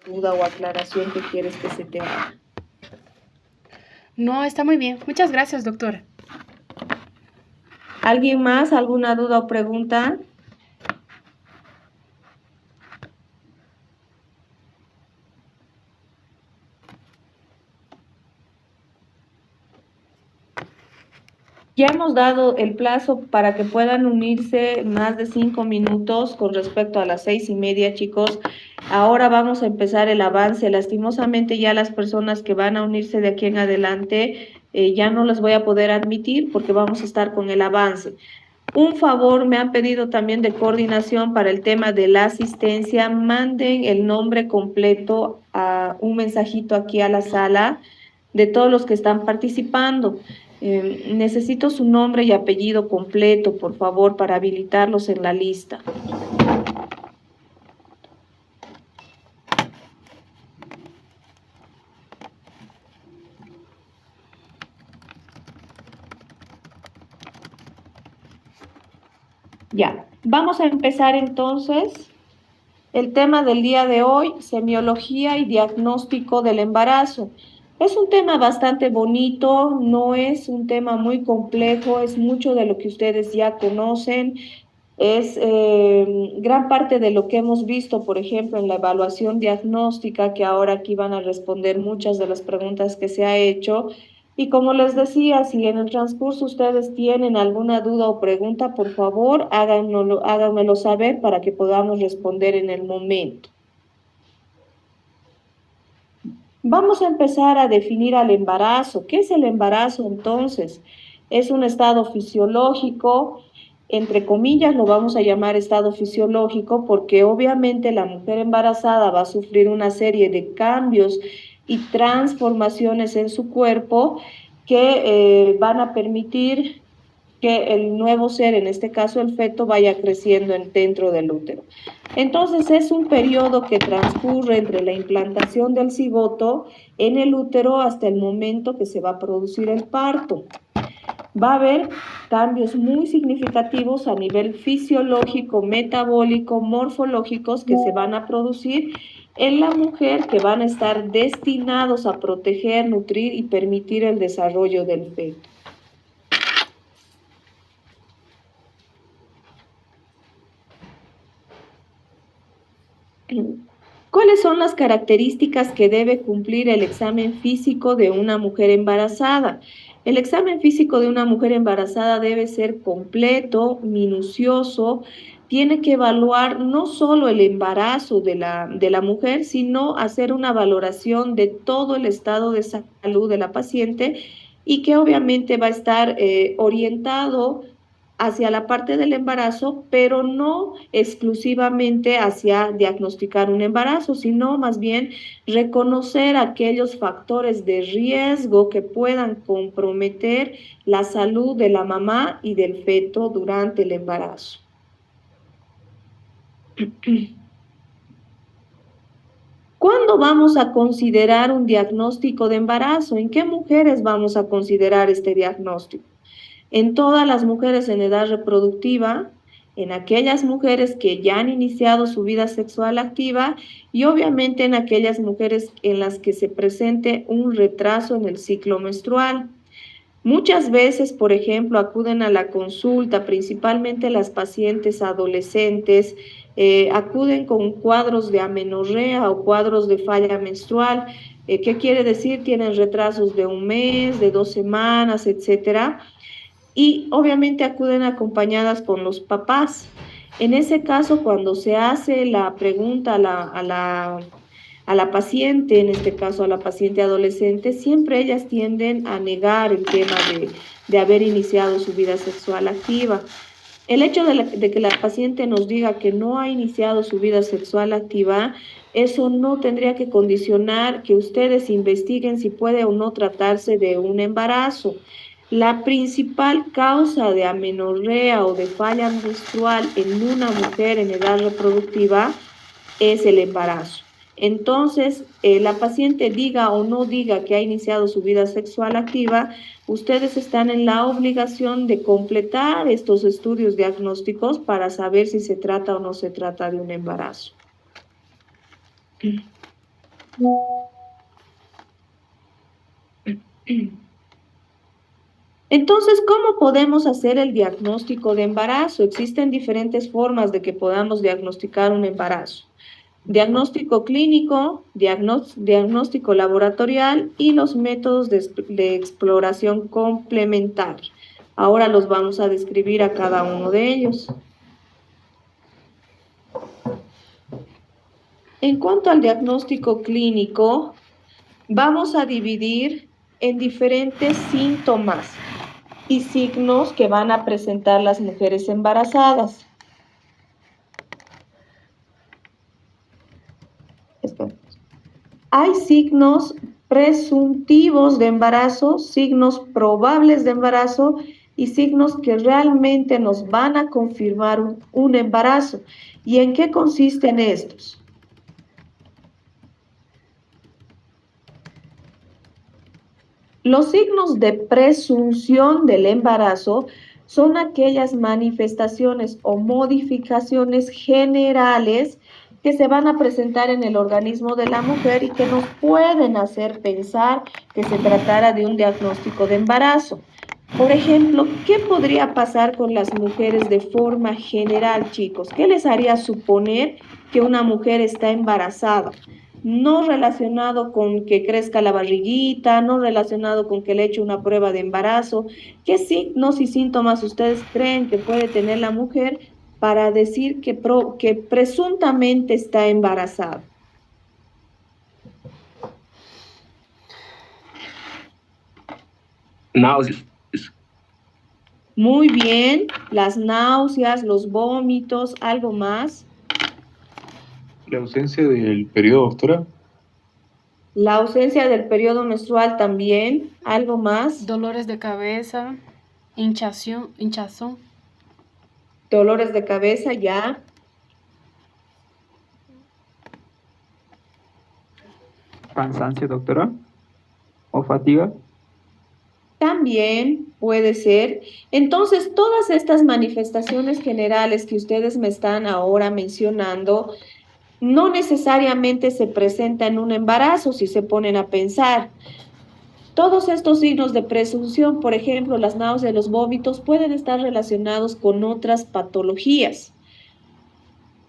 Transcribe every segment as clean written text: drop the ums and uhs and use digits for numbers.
duda o aclaración que quieres que se te haga. No, está muy bien. Muchas gracias, doctora. ¿Alguien más? ¿Alguna duda o pregunta? Ya hemos dado el plazo para que puedan unirse más de 5 minutos con respecto a las 6:30, chicos. Ahora vamos a empezar el avance. Lastimosamente ya las personas que van a unirse de aquí en adelante ya no las voy a poder admitir porque vamos a estar con el avance. Un favor, me han pedido también de coordinación para el tema de la asistencia. Manden el nombre completo a un mensajito aquí a la sala de todos los que están participando. Necesito su nombre y apellido completo, por favor, para habilitarlos en la lista. Ya, vamos a empezar entonces. El tema del día de hoy, semiología y diagnóstico del embarazo. Es un tema bastante bonito, no es un tema muy complejo, es mucho de lo que ustedes ya conocen, es gran parte de lo que hemos visto, por ejemplo, en la evaluación diagnóstica, que ahora aquí van a responder muchas de las preguntas que se ha hecho. Y como les decía, si en el transcurso ustedes tienen alguna duda o pregunta, por favor, háganmelo saber para que podamos responder en el momento. Vamos a empezar a definir al embarazo. ¿Qué es el embarazo entonces? Es un estado fisiológico, entre comillas lo vamos a llamar estado fisiológico porque obviamente la mujer embarazada va a sufrir una serie de cambios y transformaciones en su cuerpo que van a permitir que el nuevo ser, en este caso el feto, vaya creciendo dentro del útero. Entonces es un periodo que transcurre entre la implantación del cigoto en el útero hasta el momento que se va a producir el parto. Va a haber cambios muy significativos a nivel fisiológico, metabólico, morfológicos que se van a producir en la mujer, que van a estar destinados a proteger, nutrir y permitir el desarrollo del feto. ¿Cuáles son las características que debe cumplir el examen físico de una mujer embarazada? El examen físico de una mujer embarazada debe ser completo, minucioso, tiene que evaluar no solo el embarazo de la mujer, sino hacer una valoración de todo el estado de salud de la paciente y que obviamente va a estar orientado hacia la parte del embarazo, pero no exclusivamente hacia diagnosticar un embarazo, sino más bien reconocer aquellos factores de riesgo que puedan comprometer la salud de la mamá y del feto durante el embarazo. ¿Cuándo vamos a considerar un diagnóstico de embarazo? ¿En qué mujeres vamos a considerar este diagnóstico? En todas las mujeres en edad reproductiva, en aquellas mujeres que ya han iniciado su vida sexual activa y obviamente en aquellas mujeres en las que se presente un retraso en el ciclo menstrual. Muchas veces, por ejemplo, acuden a la consulta, principalmente las pacientes adolescentes, acuden con cuadros de amenorrea o cuadros de falla menstrual. ¿Qué quiere decir? Tienen retrasos de un mes, de 2 semanas, etcétera, y obviamente acuden acompañadas con los papás. En ese caso, cuando se hace la pregunta a la paciente, en este caso a la paciente adolescente, siempre ellas tienden a negar el tema de haber iniciado su vida sexual activa. El hecho de que la paciente nos diga que no ha iniciado su vida sexual activa, eso no tendría que condicionar que ustedes investiguen si puede o no tratarse de un embarazo. La principal causa de amenorrea o de falla menstrual en una mujer en edad reproductiva es el embarazo. Entonces, la paciente diga o no diga que ha iniciado su vida sexual activa, ustedes están en la obligación de completar estos estudios diagnósticos para saber si se trata o no se trata de un embarazo. Entonces, ¿cómo podemos hacer el diagnóstico de embarazo? Existen diferentes formas de que podamos diagnosticar un embarazo. Diagnóstico clínico, diagnóstico laboratorial y los métodos de exploración complementaria. Ahora los vamos a describir a cada uno de ellos. En cuanto al diagnóstico clínico, vamos a dividir en diferentes síntomas y signos que van a presentar las mujeres embarazadas. Hay signos presuntivos de embarazo, signos probables de embarazo y signos que realmente nos van a confirmar un embarazo. ¿Y en qué consisten estos? Los signos de presunción del embarazo son aquellas manifestaciones o modificaciones generales que se van a presentar en el organismo de la mujer y que nos pueden hacer pensar que se tratara de un diagnóstico de embarazo. Por ejemplo, ¿qué podría pasar con las mujeres de forma general, chicos? ¿Qué les haría suponer que una mujer está embarazada? No relacionado con que crezca la barriguita, no relacionado con que le eche una prueba de embarazo. ¿Qué signos y síntomas ustedes creen que puede tener la mujer para decir que presuntamente está embarazada? Náuseas. Muy bien, las náuseas, los vómitos, ¿algo más? La ausencia del periodo, doctora. La ausencia del periodo menstrual también, ¿algo más? Dolores de cabeza, hinchazón, Dolores de cabeza, ya. Cansancio, doctora, o fatiga. También puede ser. Entonces, todas estas manifestaciones generales que ustedes me están ahora mencionando, no necesariamente se presenta en un embarazo si se ponen a pensar. Todos estos signos de presunción, por ejemplo, las náuseas, los vómitos, pueden estar relacionados con otras patologías.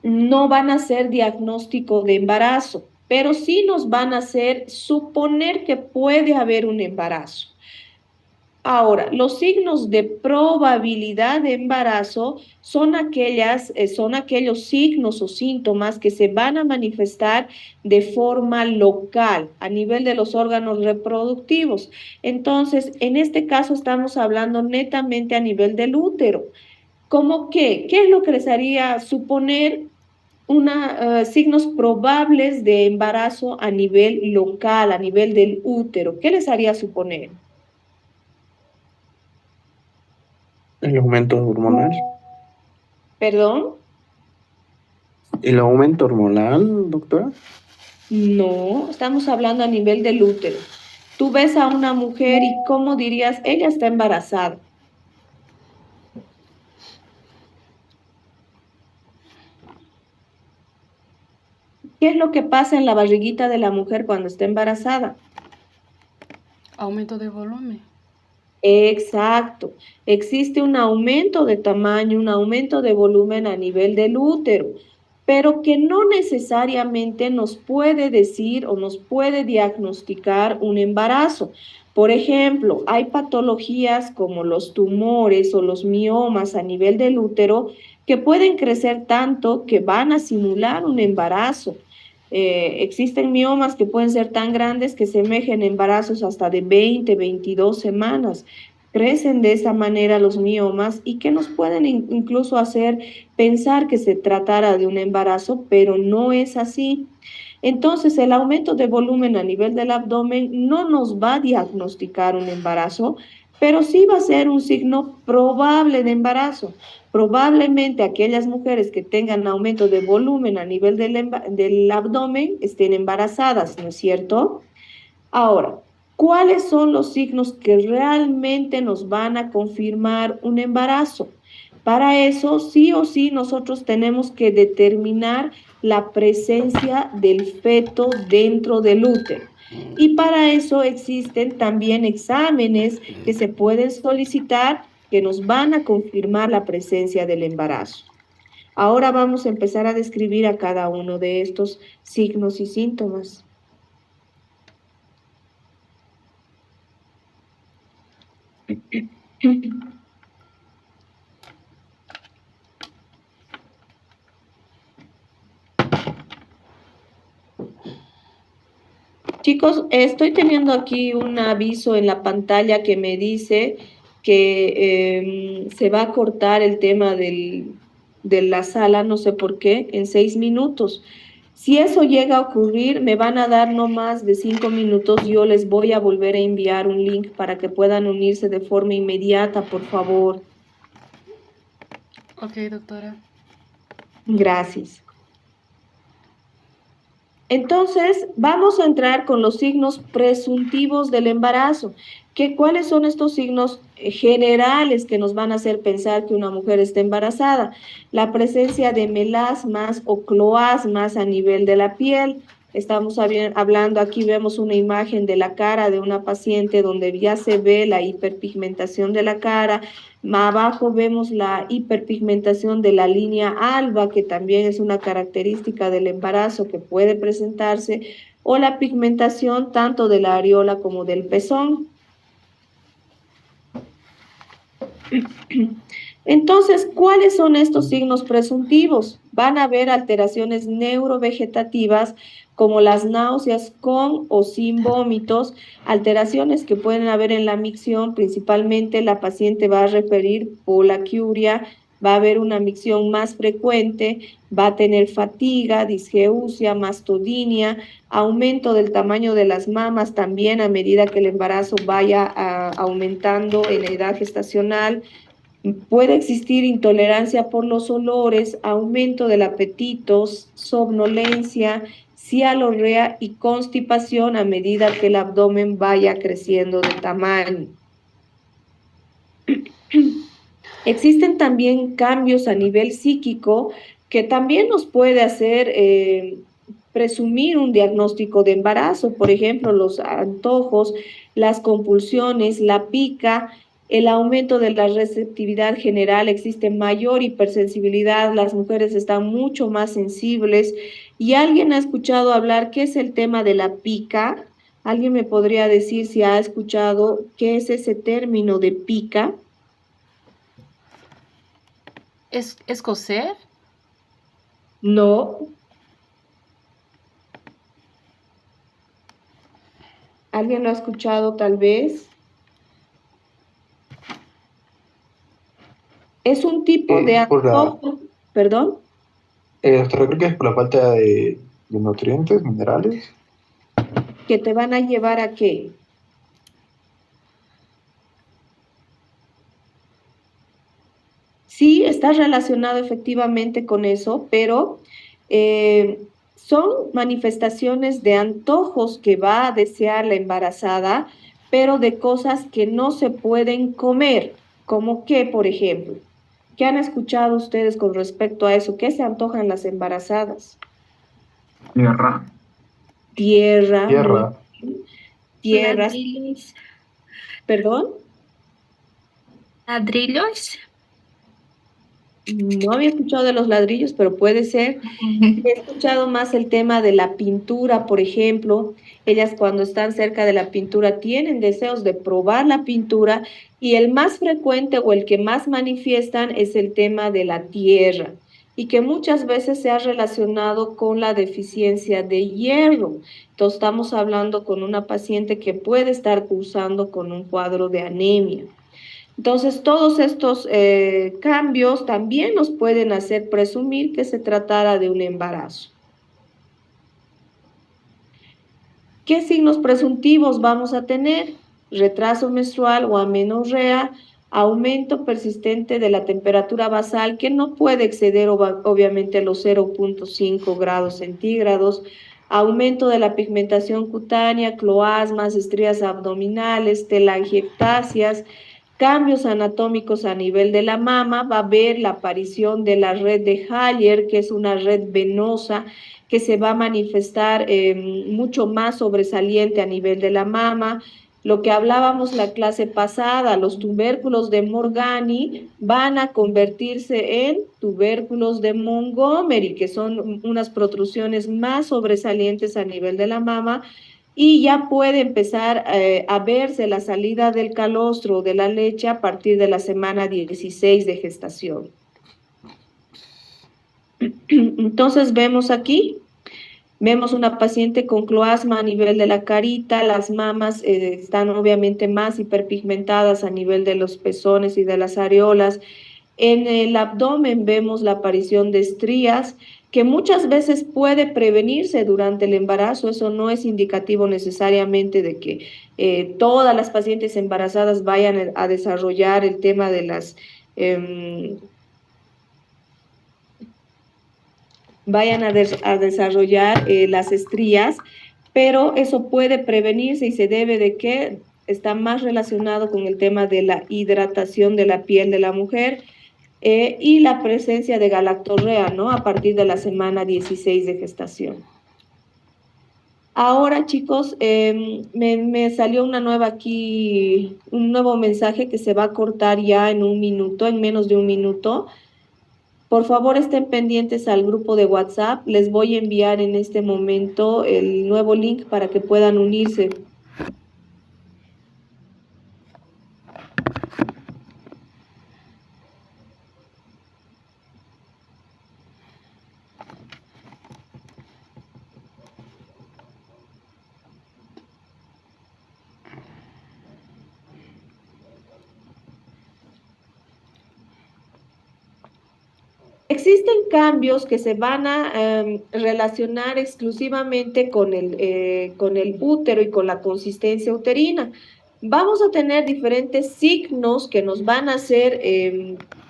No van a ser diagnóstico de embarazo, pero sí nos van a hacer suponer que puede haber un embarazo. Ahora, los signos de probabilidad de embarazo son aquellos signos o síntomas que se van a manifestar de forma local a nivel de los órganos reproductivos. Entonces, en este caso estamos hablando netamente a nivel del útero. ¿Cómo qué? ¿Qué es lo que les haría suponer signos probables de embarazo a nivel local, a nivel del útero? ¿Qué les haría suponer? El aumento hormonal. ¿Perdón? El aumento hormonal, doctora. No, estamos hablando a nivel del útero. Tú ves a una mujer y ¿cómo dirías? Ella está embarazada. ¿Qué es lo que pasa en la barriguita de la mujer cuando está embarazada? aumento de volumen. Exacto. Existe un aumento de tamaño, un aumento de volumen a nivel del útero, pero que no necesariamente nos puede decir o nos puede diagnosticar un embarazo. Por ejemplo, hay patologías como los tumores o los miomas a nivel del útero que pueden crecer tanto que van a simular un embarazo. Existen miomas que pueden ser tan grandes que semejen embarazos hasta de 20, 22 semanas. Crecen de esa manera los miomas y que nos pueden incluso hacer pensar que se tratara de un embarazo, pero no es así. Entonces, el aumento de volumen a nivel del abdomen no nos va a diagnosticar un embarazo, pero sí va a ser un signo probable de embarazo. Probablemente aquellas mujeres que tengan aumento de volumen a nivel del abdomen estén embarazadas, ¿no es cierto? Ahora, ¿cuáles son los signos que realmente nos van a confirmar un embarazo? Para eso, sí o sí, nosotros tenemos que determinar la presencia del feto dentro del útero. Y para eso existen también exámenes que se pueden solicitar que nos van a confirmar la presencia del embarazo. Ahora vamos a empezar a describir a cada uno de estos signos y síntomas. Chicos, estoy teniendo aquí un aviso en la pantalla que me dice que se va a cortar el tema de la sala, no sé por qué, en 6 minutos. Si eso llega a ocurrir, me van a dar no más de 5 minutos. Yo les voy a volver a enviar un link para que puedan unirse de forma inmediata, por favor. Ok, doctora. Gracias. Entonces, vamos a entrar con los signos presuntivos del embarazo. ¿Cuáles son estos signos generales que nos van a hacer pensar que una mujer está embarazada? La presencia de melasmas o cloasmas a nivel de la piel. Estamos hablando, aquí vemos una imagen de la cara de una paciente donde ya se ve la hiperpigmentación de la cara. Más abajo vemos la hiperpigmentación de la línea alba, que también es una característica del embarazo que puede presentarse, o la pigmentación tanto de la areola como del pezón. Entonces, ¿cuáles son estos signos presuntivos? Van a haber alteraciones neurovegetativas como las náuseas con o sin vómitos, alteraciones que pueden haber en la micción, principalmente la paciente va a referir polaquiuria, va a haber una micción más frecuente, va a tener fatiga, disgeusia, mastodinia, aumento del tamaño de las mamas también a medida que el embarazo vaya aumentando en la edad gestacional. Puede existir intolerancia por los olores, aumento del apetito, somnolencia, cialorrea y constipación a medida que el abdomen vaya creciendo de tamaño. Existen también cambios a nivel psíquico que también nos puede hacer presumir un diagnóstico de embarazo, por ejemplo, los antojos, las compulsiones, la pica, el aumento de la receptividad general, existe mayor hipersensibilidad, las mujeres están mucho más sensibles. ¿Y alguien ha escuchado hablar qué es el tema de la pica? ¿Alguien me podría decir si ha escuchado qué es ese término de pica? ¿Es coser? No. ¿Alguien lo ha escuchado tal vez? Es un tipo de antojo, ¿perdón? Doctora, creo que es por la falta de nutrientes, minerales. ¿Que te van a llevar a qué? Sí, está relacionado efectivamente con eso, pero son manifestaciones de antojos que va a desear la embarazada, pero de cosas que no se pueden comer, como qué, por ejemplo. ¿Qué han escuchado ustedes con respecto a eso? ¿Qué se antojan las embarazadas? Tierra. Tierra. Tierra. Tierras. Ladrillos. ¿Perdón? Ladrillos. No había escuchado de los ladrillos, pero puede ser. He escuchado más el tema de la pintura, por ejemplo. Ellas cuando están cerca de la pintura tienen deseos de probar la pintura y el más frecuente o el que más manifiestan es el tema de la tierra y que muchas veces se ha relacionado con la deficiencia de hierro. Entonces estamos hablando con una paciente que puede estar cursando con un cuadro de anemia. Entonces, todos estos cambios también nos pueden hacer presumir que se tratara de un embarazo. ¿Qué signos presuntivos vamos a tener? Retraso menstrual o amenorrea, aumento persistente de la temperatura basal que no puede exceder obviamente los 0.5 grados centígrados, aumento de la pigmentación cutánea, cloasmas, estrías abdominales, telangiectasias, cambios anatómicos a nivel de la mama, va a haber la aparición de la red de Haller, que es una red venosa que se va a manifestar mucho más sobresaliente a nivel de la mama. Lo que hablábamos la clase pasada, los tubérculos de Morgani van a convertirse en tubérculos de Montgomery, que son unas protrusiones más sobresalientes a nivel de la mama, y ya puede empezar a verse la salida del calostro o de la leche a partir de la semana 16 de gestación. Entonces vemos aquí, vemos una paciente con cloasma a nivel de la carita, las mamas están obviamente más hiperpigmentadas a nivel de los pezones y de las areolas. En el abdomen vemos la aparición de estrías, que muchas veces puede prevenirse durante el embarazo. Eso no es indicativo necesariamente de que todas las pacientes embarazadas vayan a desarrollar el tema de las a desarrollar las estrías, pero eso puede prevenirse y se debe de que está más relacionado con el tema de la hidratación de la piel de la mujer y la presencia de galactorrea, ¿no? A partir de la semana 16 de gestación. Ahora, chicos, me salió una nueva aquí, un nuevo mensaje que se va a cortar ya en un minuto, en menos de un minuto. Por favor, estén pendientes al grupo de WhatsApp. Les voy a enviar en este momento el nuevo link para que puedan unirse. Existen cambios que se van a relacionar exclusivamente con el útero y con la consistencia uterina. Vamos a tener diferentes signos que nos van a hacer,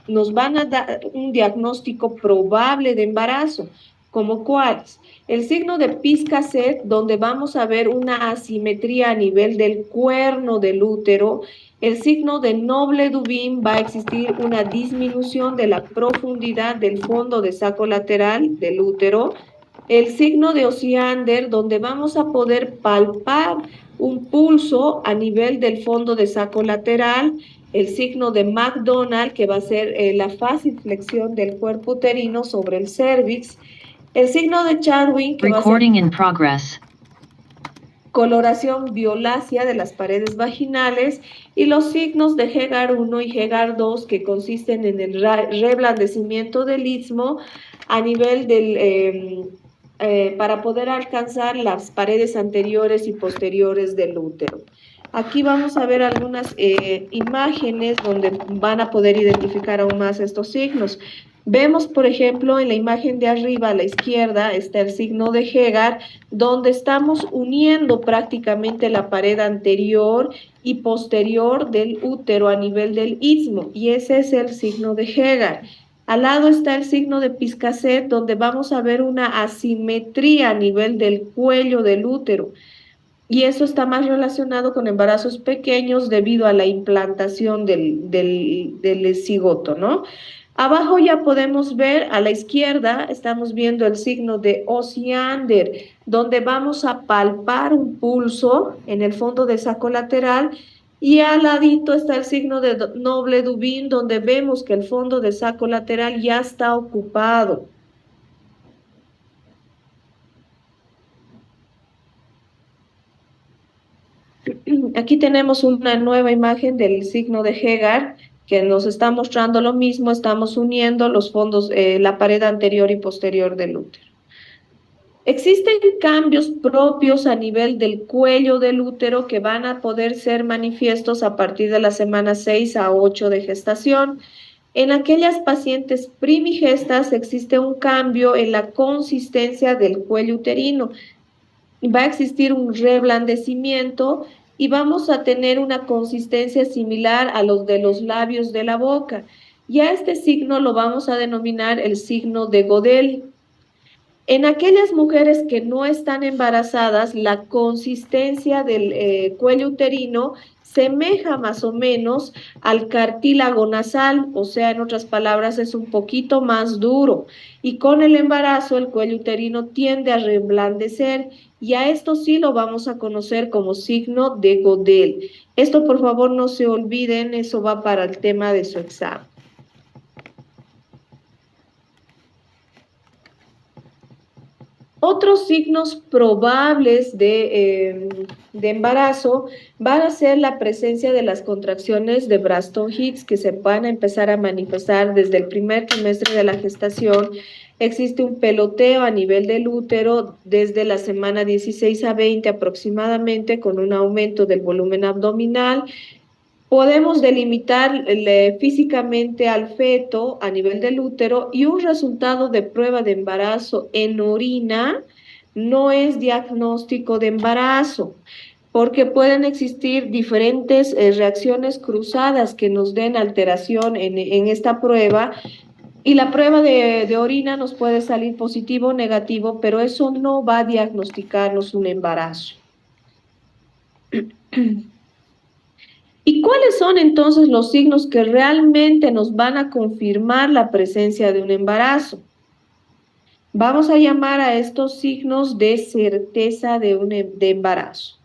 nos van a dar un diagnóstico probable de embarazo, como cuáles. El signo de Piscaset, donde vamos a ver una asimetría a nivel del cuerno del útero. El signo de Noble-Dubin, va a existir una disminución de la profundidad del fondo de saco lateral del útero. El signo de Osiander, donde vamos a poder palpar un pulso a nivel del fondo de saco lateral. El signo de McDonald, que va a ser la fácil flexión del cuerpo uterino sobre el cervix. El signo de Chadwin, que va a ser coloración violácea de las paredes vaginales, y los signos de Hegar 1 y Hegar 2, que consisten en el reblandecimiento del istmo a nivel del, para poder alcanzar las paredes anteriores y posteriores del útero. Aquí vamos a ver algunas imágenes donde van a poder identificar aún más estos signos. Vemos, por ejemplo, en la imagen de arriba a la izquierda está el signo de Hegar, donde estamos uniendo prácticamente la pared anterior y posterior del útero a nivel del istmo, y ese es el signo de Hegar. Al lado está el signo de Piscaset, donde vamos a ver una asimetría a nivel del cuello del útero, y eso está más relacionado con embarazos pequeños debido a la implantación del cigoto, ¿no? Abajo ya podemos ver, a la izquierda, estamos viendo el signo de Osiander, donde vamos a palpar un pulso en el fondo del saco lateral, y al ladito está el signo de Noble-Dubin, donde vemos que el fondo del saco lateral ya está ocupado. Aquí tenemos una nueva imagen del signo de Hegar, que nos está mostrando lo mismo. Estamos uniendo los fondos, la pared anterior y posterior del útero. Existen cambios propios a nivel del cuello del útero que van a poder ser manifiestos a partir de la semana 6 a 8 de gestación. En aquellas pacientes primigestas existe un cambio en la consistencia del cuello uterino. Va a existir un reblandecimiento y vamos a tener una consistencia similar a los de los labios de la boca. Y a este signo lo vamos a denominar el signo de Godel. En aquellas mujeres que no están embarazadas, la consistencia del cuello uterino semeja más o menos al cartílago nasal, o sea, en otras palabras, es un poquito más duro. Y con el embarazo, el cuello uterino tiende a reblandecer y a esto sí lo vamos a conocer como signo de Godel. Esto, por favor, no se olviden, eso va para el tema de su examen. Otros signos probables de embarazo van a ser la presencia de las contracciones de Braxton Hicks que se van a empezar a manifestar desde el primer trimestre de la gestación. Existe un peloteo a nivel del útero desde la semana 16 a 20 aproximadamente, con un aumento del volumen abdominal. Podemos delimitar físicamente al feto a nivel del útero y un resultado de prueba de embarazo en orina no es diagnóstico de embarazo, porque pueden existir diferentes reacciones cruzadas que nos den alteración en esta prueba. Y la prueba de orina nos puede salir positivo o negativo, pero eso no va a diagnosticarnos un embarazo. ¿Y cuáles son entonces los signos que realmente nos van a confirmar la presencia de un embarazo? Vamos a llamar a estos signos de certeza de embarazo.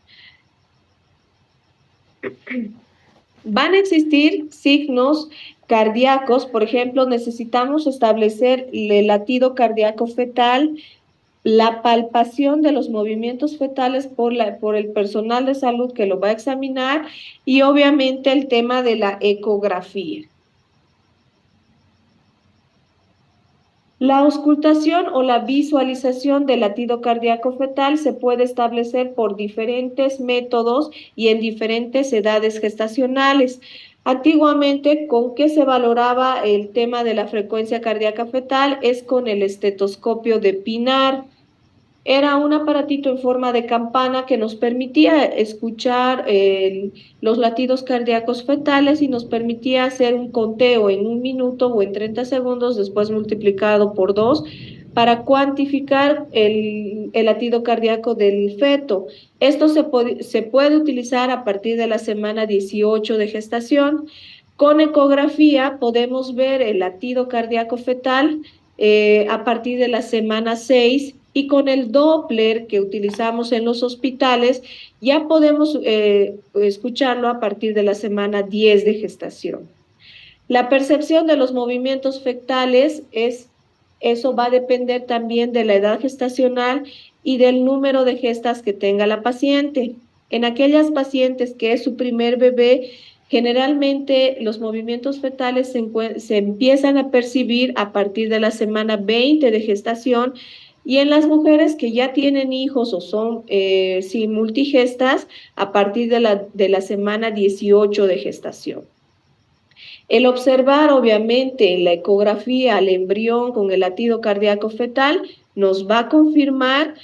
Van a existir signos cardíacos, por ejemplo, necesitamos establecer el latido cardíaco fetal, la palpación de los movimientos fetales por el personal de salud que lo va a examinar y obviamente el tema de la ecografía. La auscultación o la visualización del latido cardíaco fetal se puede establecer por diferentes métodos y en diferentes edades gestacionales. Antiguamente, ¿con qué se valoraba el tema de la frecuencia cardíaca fetal? Es con el estetoscopio de Pinar. Era un aparatito en forma de campana que nos permitía escuchar los latidos cardíacos fetales y nos permitía hacer un conteo en 1 minuto o en 30 segundos, después multiplicado por 2, para cuantificar el latido cardíaco del feto. Esto se puede utilizar a partir de la semana 18 de gestación. Con ecografía podemos ver el latido cardíaco fetal a partir de la semana 6 y con el Doppler que utilizamos en los hospitales ya podemos escucharlo a partir de la semana 10 de gestación. La percepción de los movimientos fetales eso va a depender también de la edad gestacional y del número de gestas que tenga la paciente. En aquellas pacientes que es su primer bebé, generalmente los movimientos fetales se empiezan a percibir a partir de la semana 20 de gestación y en las mujeres que ya tienen hijos o son multigestas a partir de la semana 18 de gestación. El observar, obviamente, en la ecografía al embrión con el latido cardíaco fetal nos va a confirmar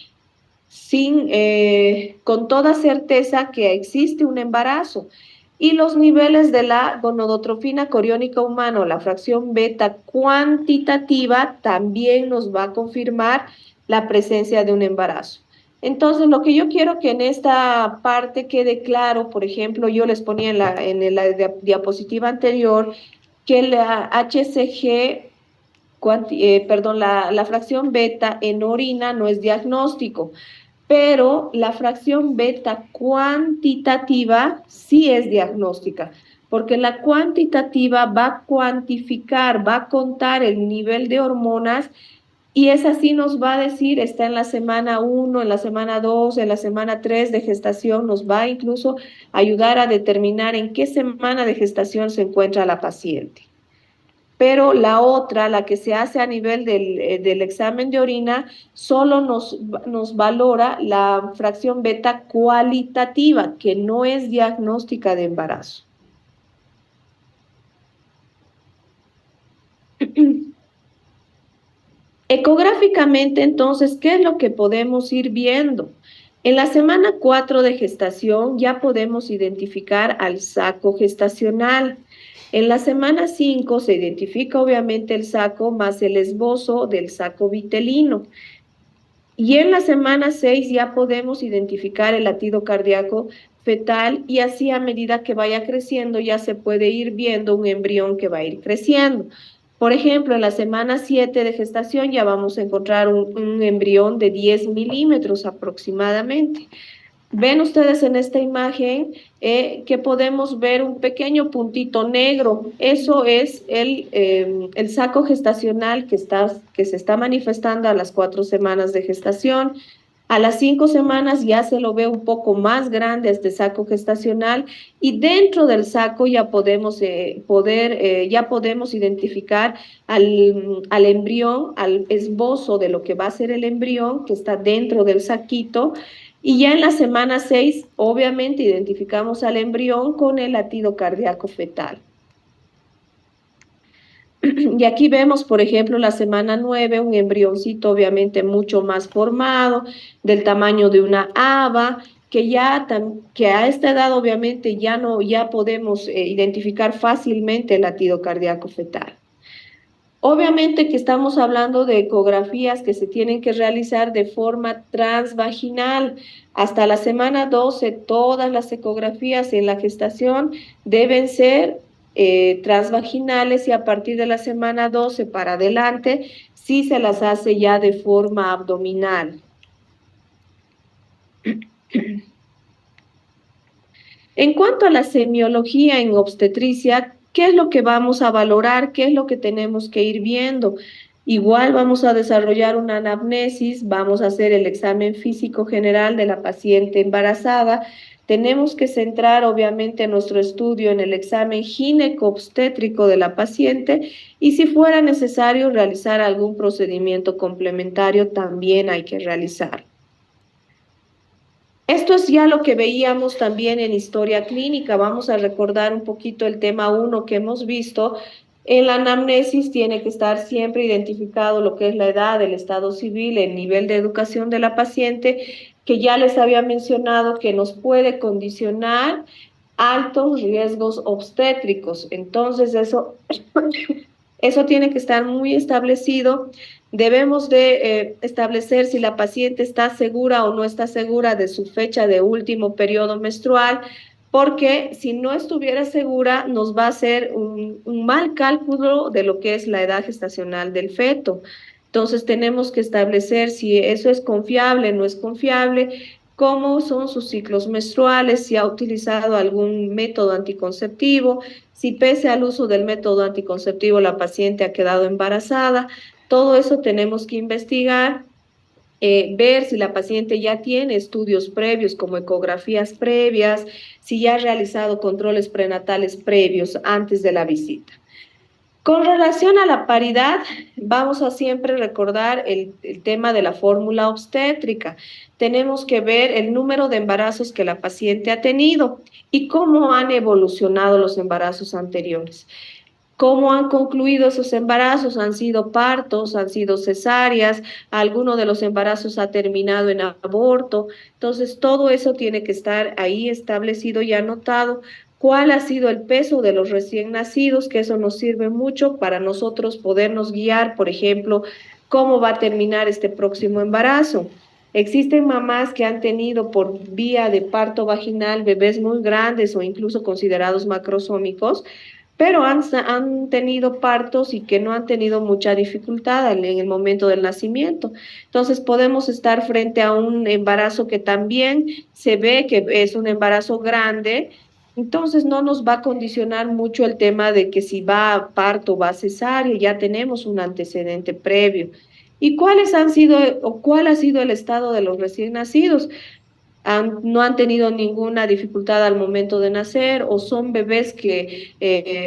con toda certeza que existe un embarazo. Y los niveles de la gonadotrofina coriónica humana, la fracción beta cuantitativa, también nos va a confirmar la presencia de un embarazo. Entonces, lo que yo quiero que en esta parte quede claro, por ejemplo, yo les ponía en la diapositiva anterior que la HCG, la fracción beta en orina no es diagnóstico, pero la fracción beta cuantitativa sí es diagnóstica, porque la cuantitativa va a cuantificar, va a contar el nivel de hormonas y esa sí nos va a decir, está en la semana 1, en la semana 2, en la semana 3 de gestación, nos va a incluso ayudar a determinar en qué semana de gestación se encuentra la paciente. Pero la otra, la que se hace a nivel del examen de orina, solo nos valora la fracción beta cualitativa, que no es diagnóstica de embarazo. Ecográficamente, entonces, ¿qué es lo que podemos ir viendo? En la semana 4 de gestación ya podemos identificar al saco gestacional. En la semana 5 se identifica obviamente el saco más el esbozo del saco vitelino. Y en la semana 6 ya podemos identificar el latido cardíaco fetal y así a medida que vaya creciendo ya se puede ir viendo un embrión que va a ir creciendo. Por ejemplo, en la semana 7 de gestación ya vamos a encontrar un embrión de 10 milímetros aproximadamente. Ven ustedes en esta imagen que podemos ver un pequeño puntito negro. Eso es el saco gestacional que se está manifestando a las 4 semanas de gestación. A las 5 semanas ya se lo ve un poco más grande este saco gestacional y dentro del saco ya podemos, ya podemos identificar al embrión, al esbozo de lo que va a ser el embrión que está dentro del saquito. Y ya en la semana 6, obviamente, identificamos al embrión con el latido cardíaco fetal. Y aquí vemos, por ejemplo, la semana 9, un embrioncito obviamente mucho más formado, del tamaño de una haba, que a esta edad obviamente ya podemos identificar fácilmente el latido cardíaco fetal. Obviamente que estamos hablando de ecografías que se tienen que realizar de forma transvaginal. Hasta la semana 12, todas las ecografías en la gestación deben ser transvaginales y a partir de la semana 12 para adelante, sí se las hace ya de forma abdominal. En cuanto a la semiología en obstetricia, ¿qué es lo que vamos a valorar? ¿Qué es lo que tenemos que ir viendo? Igual vamos a desarrollar una anamnesis, vamos a hacer el examen físico general de la paciente embarazada. Tenemos que centrar obviamente nuestro estudio en el examen gineco-obstétrico de la paciente y si fuera necesario realizar algún procedimiento complementario, también hay que realizar. Esto es ya lo que veíamos también en historia clínica. Vamos a recordar un poquito el tema 1 que hemos visto. En la anamnesis tiene que estar siempre identificado lo que es la edad, el estado civil, el nivel de educación de la paciente, que ya les había mencionado que nos puede condicionar altos riesgos obstétricos. Entonces, eso tiene que estar muy establecido. Debemos de establecer si la paciente está segura o no está segura de su fecha de último periodo menstrual, porque si no estuviera segura nos va a hacer un mal cálculo de lo que es la edad gestacional del feto. Entonces tenemos que establecer si eso es confiable, no es confiable, cómo son sus ciclos menstruales, si ha utilizado algún método anticonceptivo, si pese al uso del método anticonceptivo la paciente ha quedado embarazada. Todo eso tenemos que investigar, ver si la paciente ya tiene estudios previos como ecografías previas, si ya ha realizado controles prenatales previos antes de la visita. Con relación a la paridad, vamos a siempre recordar el tema de la fórmula obstétrica. Tenemos que ver el número de embarazos que la paciente ha tenido y cómo han evolucionado los embarazos anteriores. ¿Cómo han concluido esos embarazos? ¿Han sido partos? ¿Han sido cesáreas? ¿Alguno de los embarazos ha terminado en aborto? Entonces, todo eso tiene que estar ahí establecido y anotado. ¿Cuál ha sido el peso de los recién nacidos? Que eso nos sirve mucho para nosotros podernos guiar, por ejemplo, cómo va a terminar este próximo embarazo. Existen mamás que han tenido por vía de parto vaginal bebés muy grandes o incluso considerados macrosómicos, pero han tenido partos y que no han tenido mucha dificultad en el momento del nacimiento. Entonces podemos estar frente a un embarazo que también se ve que es un embarazo grande, entonces no nos va a condicionar mucho el tema de que si va a parto o va a cesárea, ya tenemos un antecedente previo. ¿Y cuáles han sido o cuál ha sido el estado de los recién nacidos? No han tenido ninguna dificultad al momento de nacer o son bebés que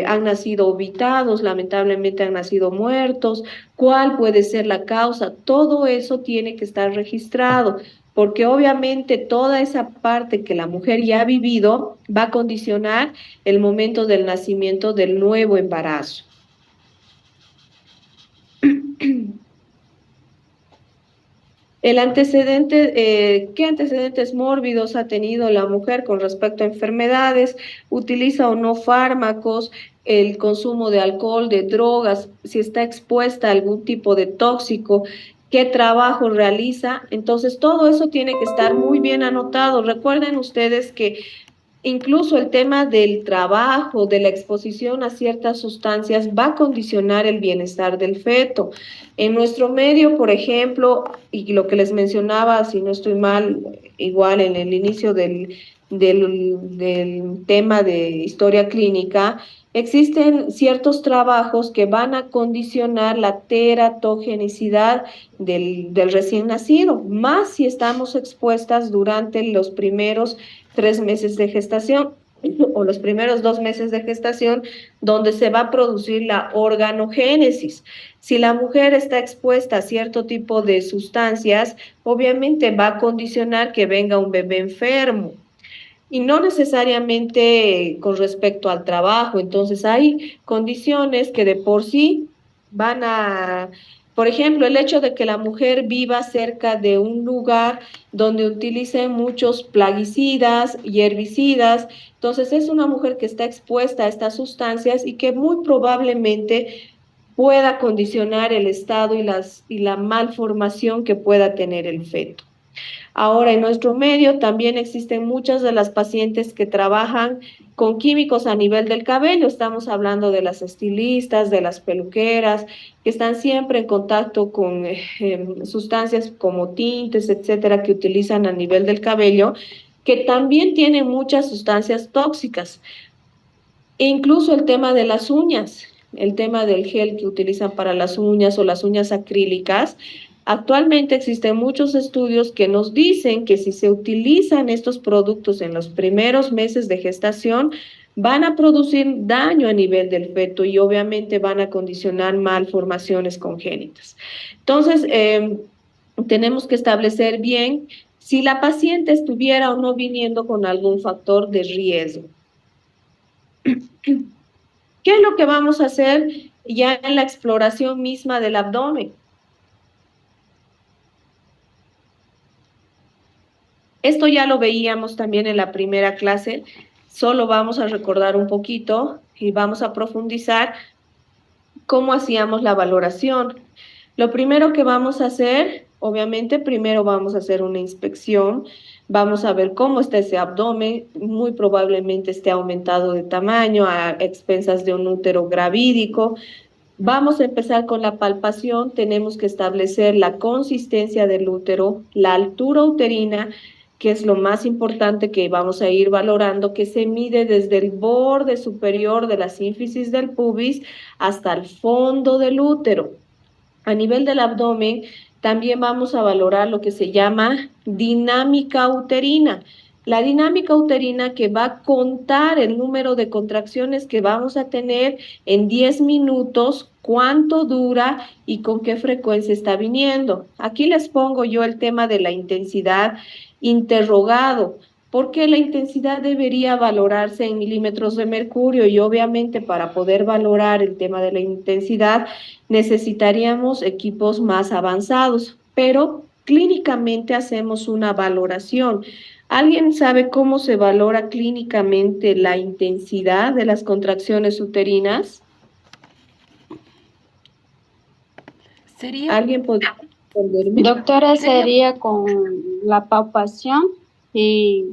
han nacido obitados, lamentablemente han nacido muertos, cuál puede ser la causa, todo eso tiene que estar registrado, porque obviamente toda esa parte que la mujer ya ha vivido va a condicionar el momento del nacimiento del nuevo embarazo. El antecedente, ¿qué antecedentes mórbidos ha tenido la mujer con respecto a enfermedades? ¿Utiliza o no fármacos? El consumo de alcohol, de drogas, si está expuesta a algún tipo de tóxico, qué trabajo realiza. Entonces, todo eso tiene que estar muy bien anotado. Recuerden ustedes que incluso el tema del trabajo, de la exposición a ciertas sustancias, va a condicionar el bienestar del feto. En nuestro medio, por ejemplo, y lo que les mencionaba, si no estoy mal, igual en el inicio del tema de historia clínica, existen ciertos trabajos que van a condicionar la teratogenicidad del recién nacido, más si estamos expuestas durante los primeros 3 meses de gestación o los primeros 2 meses de gestación, donde se va a producir la organogénesis. Si la mujer está expuesta a cierto tipo de sustancias, obviamente va a condicionar que venga un bebé enfermo y no necesariamente con respecto al trabajo. Entonces hay condiciones que de por sí van a, por ejemplo, el hecho de que la mujer viva cerca de un lugar donde utilicen muchos plaguicidas y herbicidas, entonces es una mujer que está expuesta a estas sustancias y que muy probablemente pueda condicionar el estado y la malformación que pueda tener el feto. Ahora, en nuestro medio también existen muchas de las pacientes que trabajan con químicos a nivel del cabello. Estamos hablando de las estilistas, de las peluqueras, que están siempre en contacto con sustancias como tintes, etcétera, que utilizan a nivel del cabello, que también tienen muchas sustancias tóxicas. E incluso el tema de las uñas, el tema del gel que utilizan para las uñas o las uñas acrílicas. Actualmente existen muchos estudios que nos dicen que si se utilizan estos productos en los primeros meses de gestación, van a producir daño a nivel del feto y obviamente van a condicionar malformaciones congénitas. Entonces, tenemos que establecer bien si la paciente estuviera o no viniendo con algún factor de riesgo. ¿Qué es lo que vamos a hacer ya en la exploración misma del abdomen? Esto ya lo veíamos también en la primera clase, solo vamos a recordar un poquito y vamos a profundizar cómo hacíamos la valoración. Lo primero que vamos a hacer, obviamente, primero vamos a hacer una inspección, vamos a ver cómo está ese abdomen, muy probablemente esté aumentado de tamaño a expensas de un útero gravídico. Vamos a empezar con la palpación, tenemos que establecer la consistencia del útero, la altura uterina, que es lo más importante que vamos a ir valorando, que se mide desde el borde superior de la sínfisis del pubis hasta el fondo del útero. A nivel del abdomen, también vamos a valorar lo que se llama dinámica uterina. La dinámica uterina que va a contar el número de contracciones que vamos a tener en 10 minutos, cuánto dura y con qué frecuencia está viniendo. Aquí les pongo yo el tema de la intensidad interrogado, porque la intensidad debería valorarse en milímetros de mercurio y obviamente para poder valorar el tema de la intensidad necesitaríamos equipos más avanzados, pero clínicamente hacemos una valoración. ¿Alguien sabe cómo se valora clínicamente la intensidad de las contracciones uterinas? Sería, ¿Alguien podría responderme? Doctora, sería, sería con la palpación y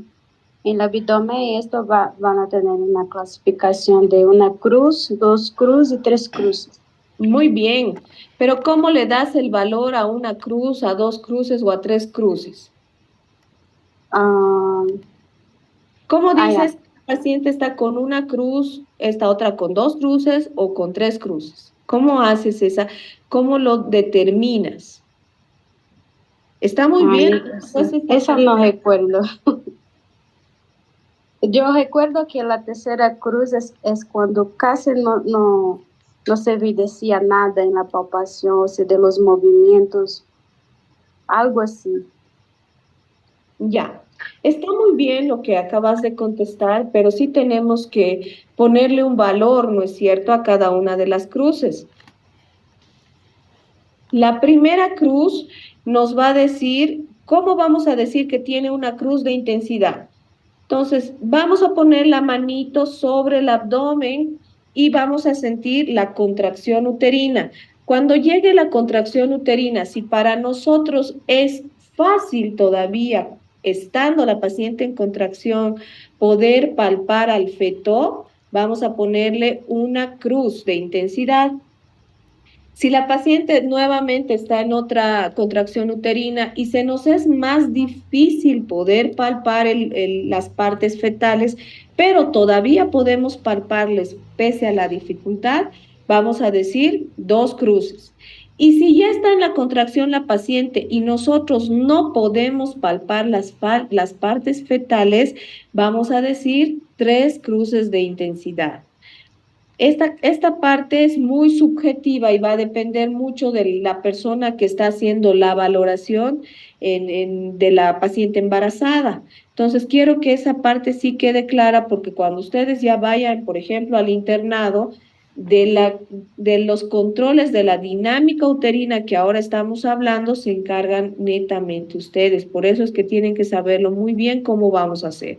en el abdomen esto van a tener una clasificación de una cruz, 2 cruces y 3 cruces. Muy bien, pero ¿cómo le das el valor a una cruz, a 2 cruces o a 3 cruces? Ah, ¿Cómo ya. dices que el paciente está con una cruz, esta otra con 2 cruces o con 3 cruces? ¿Cómo haces esa? ¿Cómo lo determinas? Está muy bien. Pues Esa no recuerdo. Yo recuerdo que la tercera cruz es cuando casi no se evidencia nada en la palpación, o sea, de los movimientos, algo así. Ya, está muy bien lo que acabas de contestar, pero sí tenemos que ponerle un valor, ¿no es cierto?, a cada una de las cruces. La primera cruz nos va a decir, ¿cómo vamos a decir que tiene una cruz de intensidad? Entonces, vamos a poner la manito sobre el abdomen y vamos a sentir la contracción uterina. Cuando llegue la contracción uterina, si para nosotros es fácil todavía, estando la paciente en contracción, poder palpar al feto, vamos a ponerle una cruz de intensidad. Si la paciente nuevamente está en otra contracción uterina y se nos es más difícil poder palpar las partes fetales, pero todavía podemos palparles pese a la dificultad, vamos a decir 2 cruces. Y si ya está en la contracción la paciente y nosotros no podemos palpar las partes fetales, vamos a decir 3 cruces de intensidad. Esta parte es muy subjetiva y va a depender mucho de la persona que está haciendo la valoración de la paciente embarazada. Entonces, quiero que esa parte sí quede clara porque cuando ustedes ya vayan, por ejemplo, al internado, de los controles de la dinámica uterina que ahora estamos hablando, se encargan netamente ustedes. Por eso es que tienen que saberlo muy bien cómo vamos a hacer.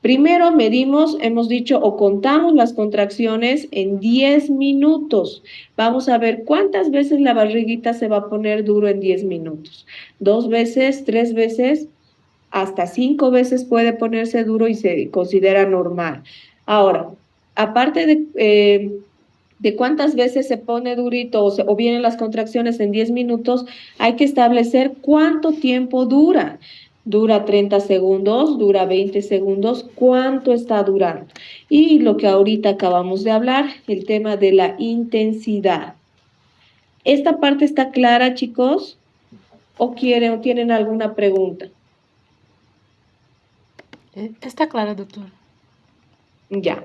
Primero medimos, hemos dicho, o contamos las contracciones en 10 minutos. Vamos a ver cuántas veces la barriguita se va a poner duro en 10 minutos. 2 veces, 3 veces, hasta 5 veces puede ponerse duro y se considera normal. Ahora, aparte de cuántas veces se pone durito o vienen las contracciones en 10 minutos, hay que establecer cuánto tiempo dura. Dura 30 segundos, dura 20 segundos, ¿cuánto está durando? Y lo que ahorita acabamos de hablar, el tema de la intensidad. ¿Esta parte está clara, chicos? ¿O tienen alguna pregunta? Está claro, doctor. Ya.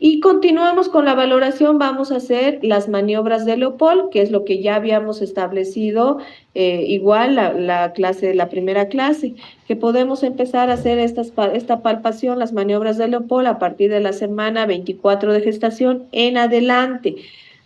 Y continuamos con la valoración, vamos a hacer las maniobras de Leopold, que es lo que ya habíamos establecido, igual la primera clase, que podemos empezar a hacer esta palpación, las maniobras de Leopold, a partir de la semana 24 de gestación en adelante.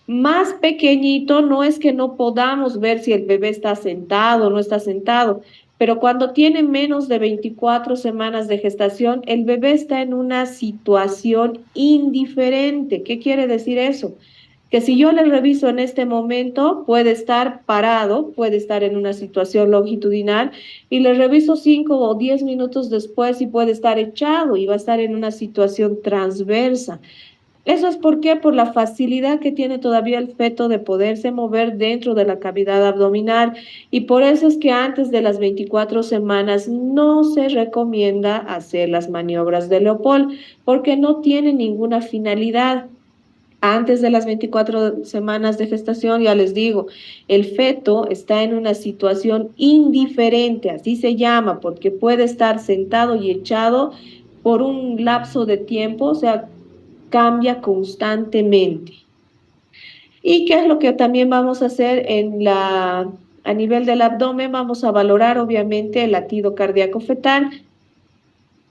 Más pequeñito, no es que no podamos ver si el bebé está sentado o no está sentado, pero cuando tiene menos de 24 semanas de gestación, el bebé está en una situación indiferente. ¿Qué quiere decir eso? Que si yo le reviso en este momento, puede estar parado, puede estar en una situación longitudinal, y le reviso 5 o 10 minutos después y puede estar echado y va a estar en una situación transversa. Eso es por la facilidad que tiene todavía el feto de poderse mover dentro de la cavidad abdominal, y por eso es que antes de las 24 semanas no se recomienda hacer las maniobras de Leopold porque no tiene ninguna finalidad. Antes de las 24 semanas de gestación, ya les digo, el feto está en una situación indiferente, así se llama, porque puede estar sentado y echado por un lapso de tiempo, o sea, cambia constantemente. ¿Y qué es lo que también vamos a hacer a nivel del abdomen? Vamos a valorar obviamente el latido cardíaco fetal.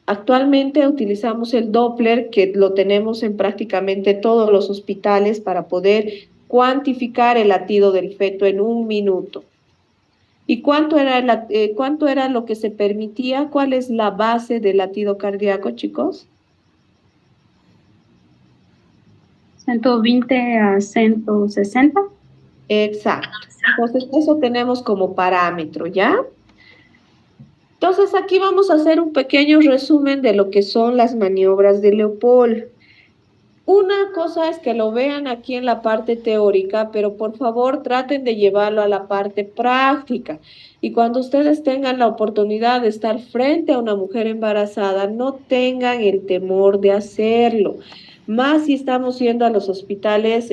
Actualmente utilizamos el Doppler, que lo tenemos en prácticamente todos los hospitales para poder cuantificar el latido del feto en 1 minuto. ¿Y cuánto era lo que se permitía? ¿Cuál es la base del latido cardíaco, chicos? 120 a 160. Exacto. Entonces, eso tenemos como parámetro, ¿ya? Entonces, aquí vamos a hacer un pequeño resumen de lo que son las maniobras de Leopold. Una cosa es que lo vean aquí en la parte teórica, pero por favor traten de llevarlo a la parte práctica. Y cuando ustedes tengan la oportunidad de estar frente a una mujer embarazada, no tengan el temor de hacerlo. Más si estamos yendo a los hospitales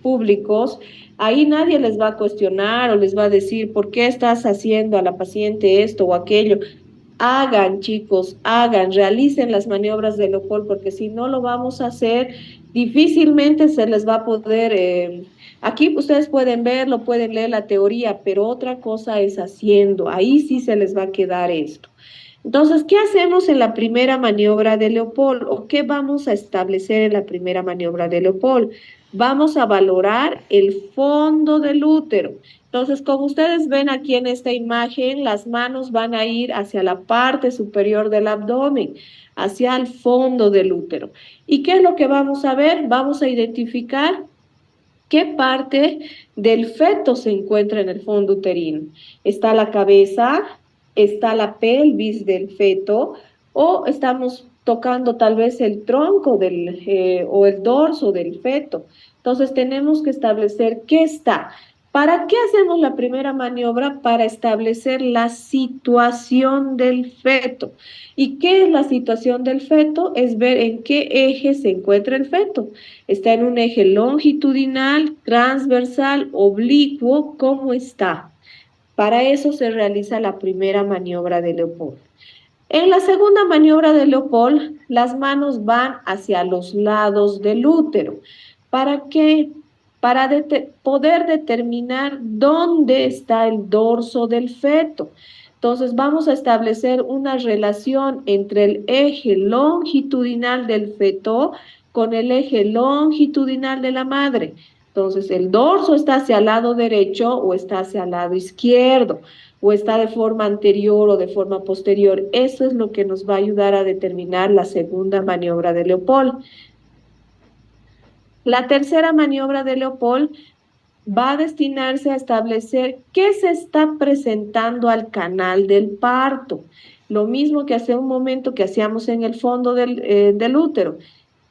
públicos, ahí nadie les va a cuestionar o les va a decir, ¿por qué estás haciendo a la paciente esto o aquello? Hagan, chicos, realicen las maniobras de Leopold, porque si no lo vamos a hacer, difícilmente se les va a poder. Aquí ustedes pueden verlo, pueden leer la teoría, pero otra cosa es haciendo. Ahí sí se les va a quedar esto. Entonces, ¿qué hacemos en la primera maniobra de Leopold? ¿O qué vamos a establecer en la primera maniobra de Leopold? Vamos a valorar el fondo del útero. Entonces, como ustedes ven aquí en esta imagen, las manos van a ir hacia la parte superior del abdomen, hacia el fondo del útero. ¿Y qué es lo que vamos a ver? Vamos a identificar ¿Qué parte del feto se encuentra en el fondo uterino? ¿Está la cabeza? ¿Está la pelvis del feto? ¿O estamos tocando tal vez el tronco o el dorso del feto? Entonces tenemos que establecer qué está. ¿Para qué hacemos la primera maniobra? Para establecer la situación del feto. ¿Y qué es la situación del feto? Es ver en qué eje se encuentra el feto. ¿Está en un eje longitudinal, transversal, oblicuo? ¿Cómo está? Para eso se realiza la primera maniobra de Leopold. En la segunda maniobra de Leopold, las manos van hacia los lados del útero. ¿Para qué? Para poder determinar dónde está el dorso del feto. Entonces vamos a establecer una relación entre el eje longitudinal del feto con el eje longitudinal de la madre. Entonces el dorso está hacia el lado derecho o está hacia el lado izquierdo o está de forma anterior o de forma posterior. Eso es lo que nos va a ayudar a determinar la segunda maniobra de Leopold. La tercera maniobra de Leopold va a destinarse a establecer qué se está presentando al canal del parto. Lo mismo que hace un momento que hacíamos en el fondo del útero.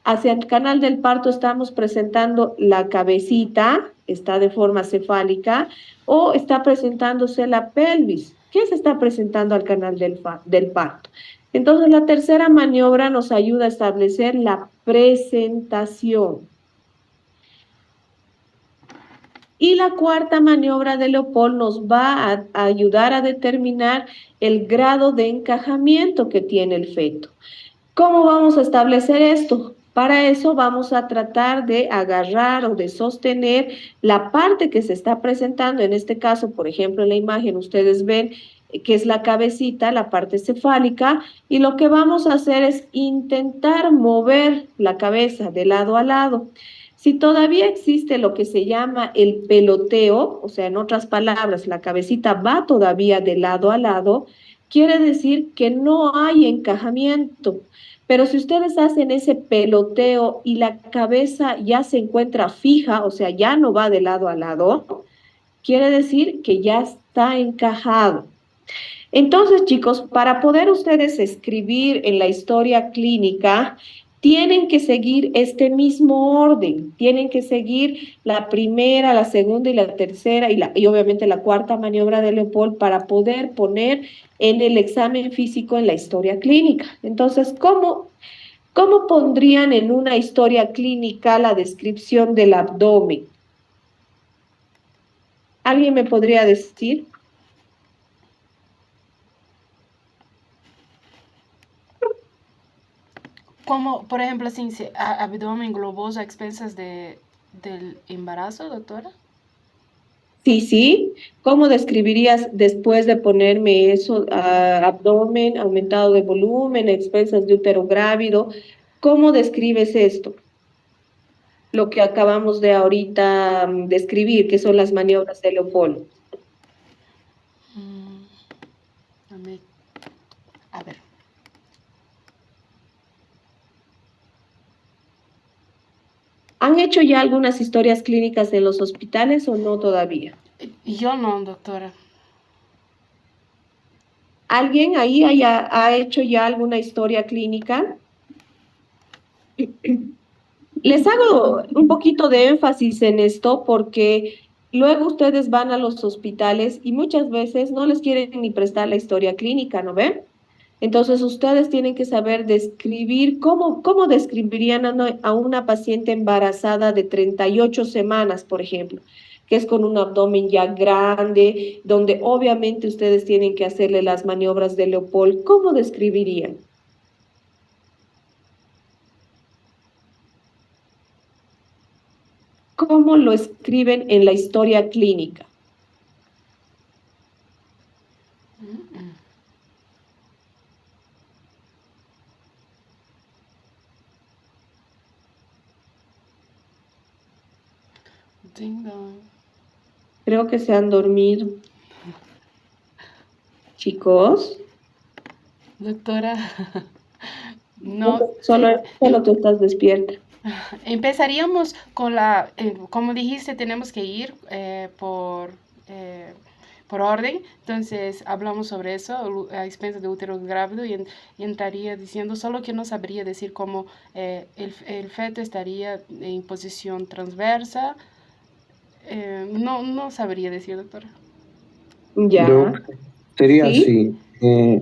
Hacia el canal del parto estamos presentando la cabecita, está de forma cefálica, o está presentándose la pelvis. ¿Qué se está presentando al canal del parto? Entonces, la tercera maniobra nos ayuda a establecer la presentación. Y la cuarta maniobra de Leopold nos va a ayudar a determinar el grado de encajamiento que tiene el feto. ¿Cómo vamos a establecer esto? Para eso vamos a tratar de agarrar o de sostener la parte que se está presentando. En este caso, por ejemplo, en la imagen ustedes ven que es la cabecita, la parte cefálica, y lo que vamos a hacer es intentar mover la cabeza de lado a lado. Si todavía existe lo que se llama el peloteo, o sea, en otras palabras, la cabecita va todavía de lado a lado, quiere decir que no hay encajamiento. Pero si ustedes hacen ese peloteo y la cabeza ya se encuentra fija, o sea, ya no va de lado a lado, quiere decir que ya está encajado. Entonces, chicos, para poder ustedes escribir en la historia clínica, tienen que seguir este mismo orden, tienen que seguir la primera, la segunda y la tercera y obviamente la cuarta maniobra de Leopold para poder poner en el examen físico en la historia clínica. Entonces, ¿cómo pondrían en una historia clínica la descripción del abdomen? ¿Alguien me podría decir? Como, por ejemplo, sin abdomen globoso a expensas del embarazo, doctora. Sí. ¿Cómo describirías después de ponerme eso, abdomen, aumentado de volumen, expensas de útero grávido? ¿Cómo describes esto? Lo que acabamos de ahorita describir, que son las maniobras de Leopold. A ver. ¿Han hecho ya algunas historias clínicas en los hospitales o no todavía? Yo no, doctora. ¿Alguien ahí ha hecho ya alguna historia clínica? Les hago un poquito de énfasis en esto porque luego ustedes van a los hospitales y muchas veces no les quieren ni prestar la historia clínica, ¿no ven? Entonces ustedes tienen que saber describir cómo describirían a una paciente embarazada de 38 semanas, por ejemplo, que es con un abdomen ya grande, donde obviamente ustedes tienen que hacerle las maniobras de Leopold. ¿Cómo describirían? ¿Cómo lo escriben en la historia clínica? Ding dong. Creo que se han dormido. Chicos, Doctora, no. solo tú estás despierta. Empezaríamos con como dijiste, tenemos que ir por orden. Entonces hablamos sobre eso a expensas de útero grávido y entraría diciendo solo que no sabría decir cómo el feto estaría en posición transversa. No sabría decir, doctora. Yo Ya, sería ¿sí? así,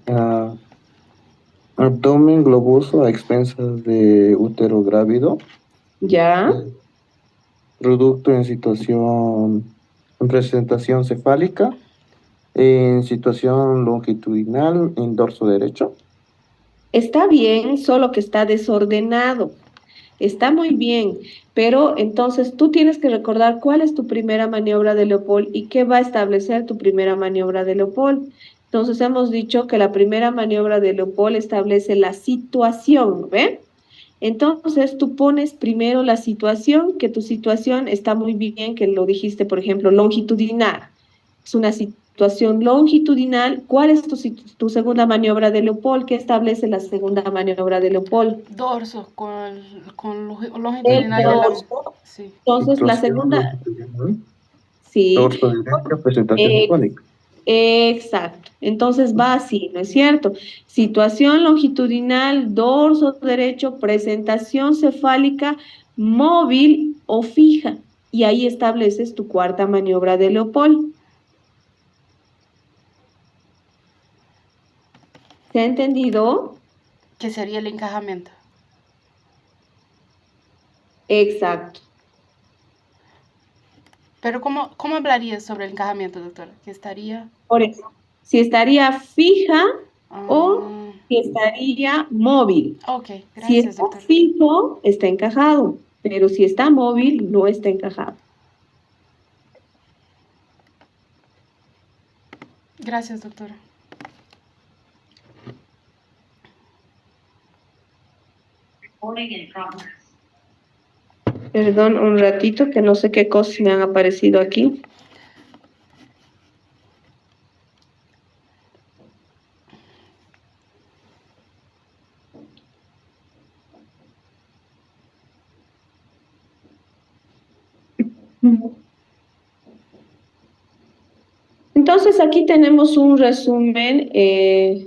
ah, abdomen globoso a expensas de útero grávido, Ya. eh, producto en presentación cefálica, en situación longitudinal en dorso derecho. Está bien, solo que está desordenado. Está muy bien, pero entonces tú tienes que recordar cuál es tu primera maniobra de Leopold y qué va a establecer tu primera maniobra de Leopold. Entonces hemos dicho que la primera maniobra de Leopold establece la situación, ¿ve? Entonces tú pones primero la situación, que tu situación está muy bien, que lo dijiste, por ejemplo, longitudinal. Es una situación longitudinal. ¿Cuál es tu segunda maniobra de Leopold? ¿Qué establece la segunda maniobra de Leopold? Dorso con El longitudinal de la... dorso. Sí. Entonces, la Situación segunda, longitudinal, sí, dorso derecho, presentación ex- cefálica. exacto. Entonces va así, ¿no es cierto? Situación longitudinal, dorso derecho, presentación cefálica, móvil o fija. Y ahí estableces tu cuarta maniobra de Leopold. ¿Se ha entendido? Que sería el encajamiento. Exacto. Pero ¿cómo hablarías sobre el encajamiento, doctora? Que estaría... Por eso, si estaría fija o Ah, si estaría móvil. ok, Si gracias, está doctora. fijo, está encajado, pero si está móvil, no está encajado. Gracias, doctora. Perdón, un ratito, que no sé qué cosas me han aparecido aquí. Entonces, aquí tenemos un resumen de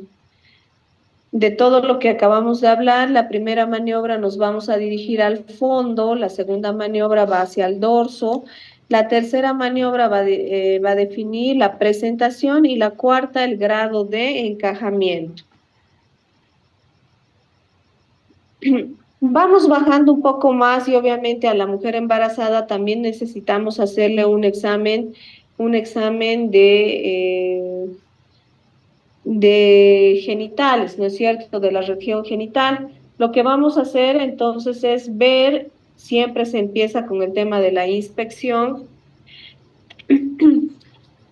todo lo que acabamos de hablar. La primera maniobra nos vamos a dirigir al fondo, la segunda maniobra va hacia el dorso, la tercera maniobra va a definir la presentación y la cuarta el grado de encajamiento. Vamos bajando un poco más y obviamente a la mujer embarazada también necesitamos hacerle un examen de genitales, ¿no es cierto? De la región genital. Lo que vamos a hacer entonces es ver, siempre se empieza con el tema de la inspección.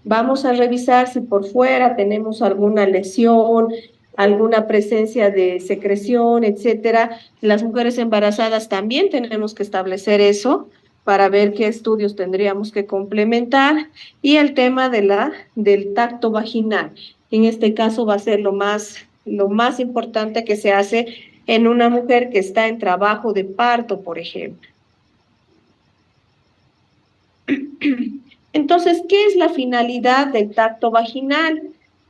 Vamos a revisar si por fuera tenemos alguna lesión, alguna presencia de secreción, etcétera. Las mujeres embarazadas también tenemos que establecer eso para ver qué estudios tendríamos que complementar y el tema del tacto vaginal. En este caso va a ser lo más importante que se hace en una mujer que está en trabajo de parto, por ejemplo. Entonces, ¿qué es la finalidad del tacto vaginal?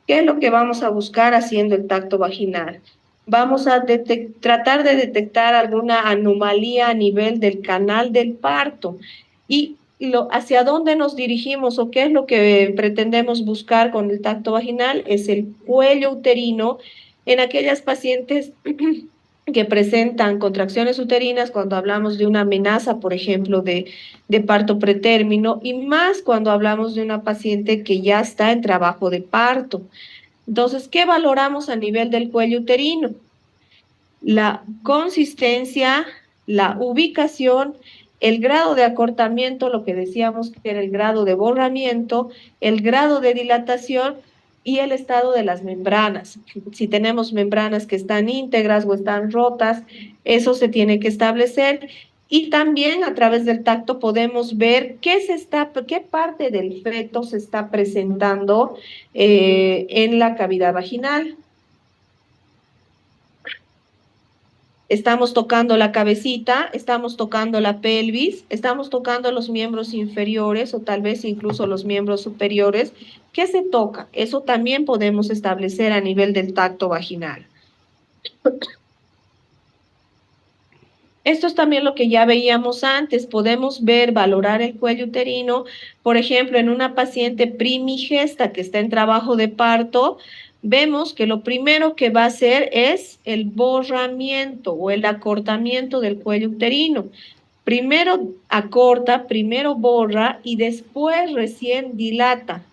¿Qué es lo que vamos a buscar haciendo el tacto vaginal? Vamos a tratar de detectar alguna anomalía a nivel del canal del parto y hacia dónde nos dirigimos o qué es lo que pretendemos buscar con el tacto vaginal es el cuello uterino en aquellas pacientes que presentan contracciones uterinas cuando hablamos de una amenaza, por ejemplo, de parto pretérmino y más cuando hablamos de una paciente que ya está en trabajo de parto. Entonces, ¿qué valoramos a nivel del cuello uterino? La consistencia, la ubicación, el grado de acortamiento, lo que decíamos que era el grado de borramiento, el grado de dilatación y el estado de las membranas. Si tenemos membranas que están íntegras o están rotas, eso se tiene que establecer. Y también a través del tacto podemos ver qué parte del feto se está presentando en la cavidad vaginal. estamos tocando la cabecita, estamos tocando la pelvis, estamos tocando los miembros inferiores o tal vez incluso los miembros superiores. ¿Qué se toca? Eso también podemos establecer a nivel del tacto vaginal. Esto es también lo que ya veíamos antes. Podemos ver, valorar el cuello uterino, por ejemplo, en una paciente primigesta que está en trabajo de parto, vemos que lo primero que va a hacer es el borramiento o el acortamiento del cuello uterino. Primero acorta, primero borra y después recién dilata.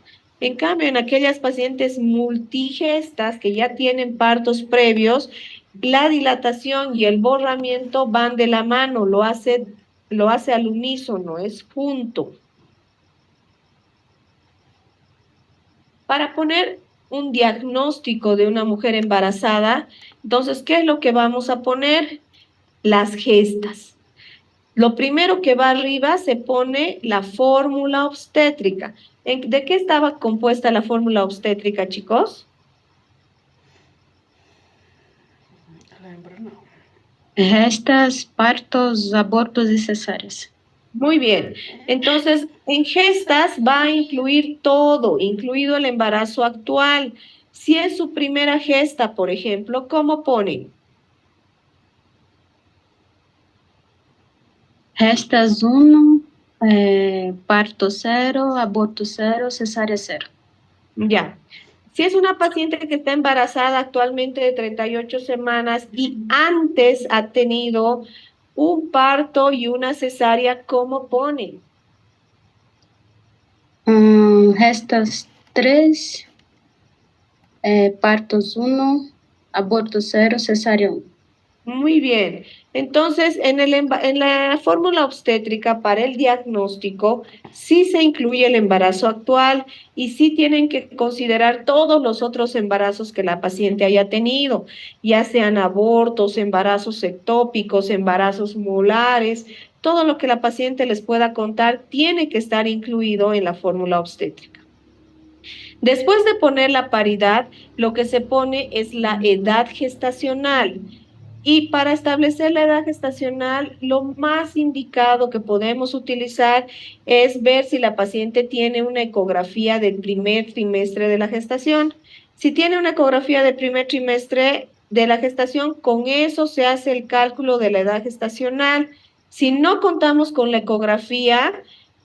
En cambio, en aquellas pacientes multigestas que ya tienen partos previos, la dilatación y el borramiento van de la mano, lo hace al unísono, es junto. Para poner un diagnóstico de una mujer embarazada, entonces, ¿qué es lo que vamos a poner? Las gestas. Lo primero que va arriba se pone la fórmula obstétrica. ¿De qué estaba compuesta la fórmula obstétrica, chicos? Gestas, partos, abortos y cesáreas. Muy bien. Entonces, en gestas va a incluir todo, incluido el embarazo actual. Si es su primera gesta, por ejemplo, ¿cómo ponen? Gestas 1, parto 0, aborto 0, cesárea 0. Ya. Si es una paciente que está embarazada actualmente de 38 semanas y antes ha tenido un parto y una cesárea, ¿cómo ponen? Gestas 3, partos 1, aborto 0, cesárea 1. Muy bien. Entonces, en la fórmula obstétrica para el diagnóstico, sí se incluye el embarazo actual y sí tienen que considerar todos los otros embarazos que la paciente haya tenido, ya sean abortos, embarazos ectópicos, embarazos molares, todo lo que la paciente les pueda contar tiene que estar incluido en la fórmula obstétrica. Después de poner la paridad, lo que se pone es la edad gestacional. Y para establecer la edad gestacional, lo más indicado que podemos utilizar es ver si la paciente tiene una ecografía del primer trimestre de la gestación. Si tiene una ecografía del primer trimestre de la gestación, con eso se hace el cálculo de la edad gestacional. Si no contamos con la ecografía,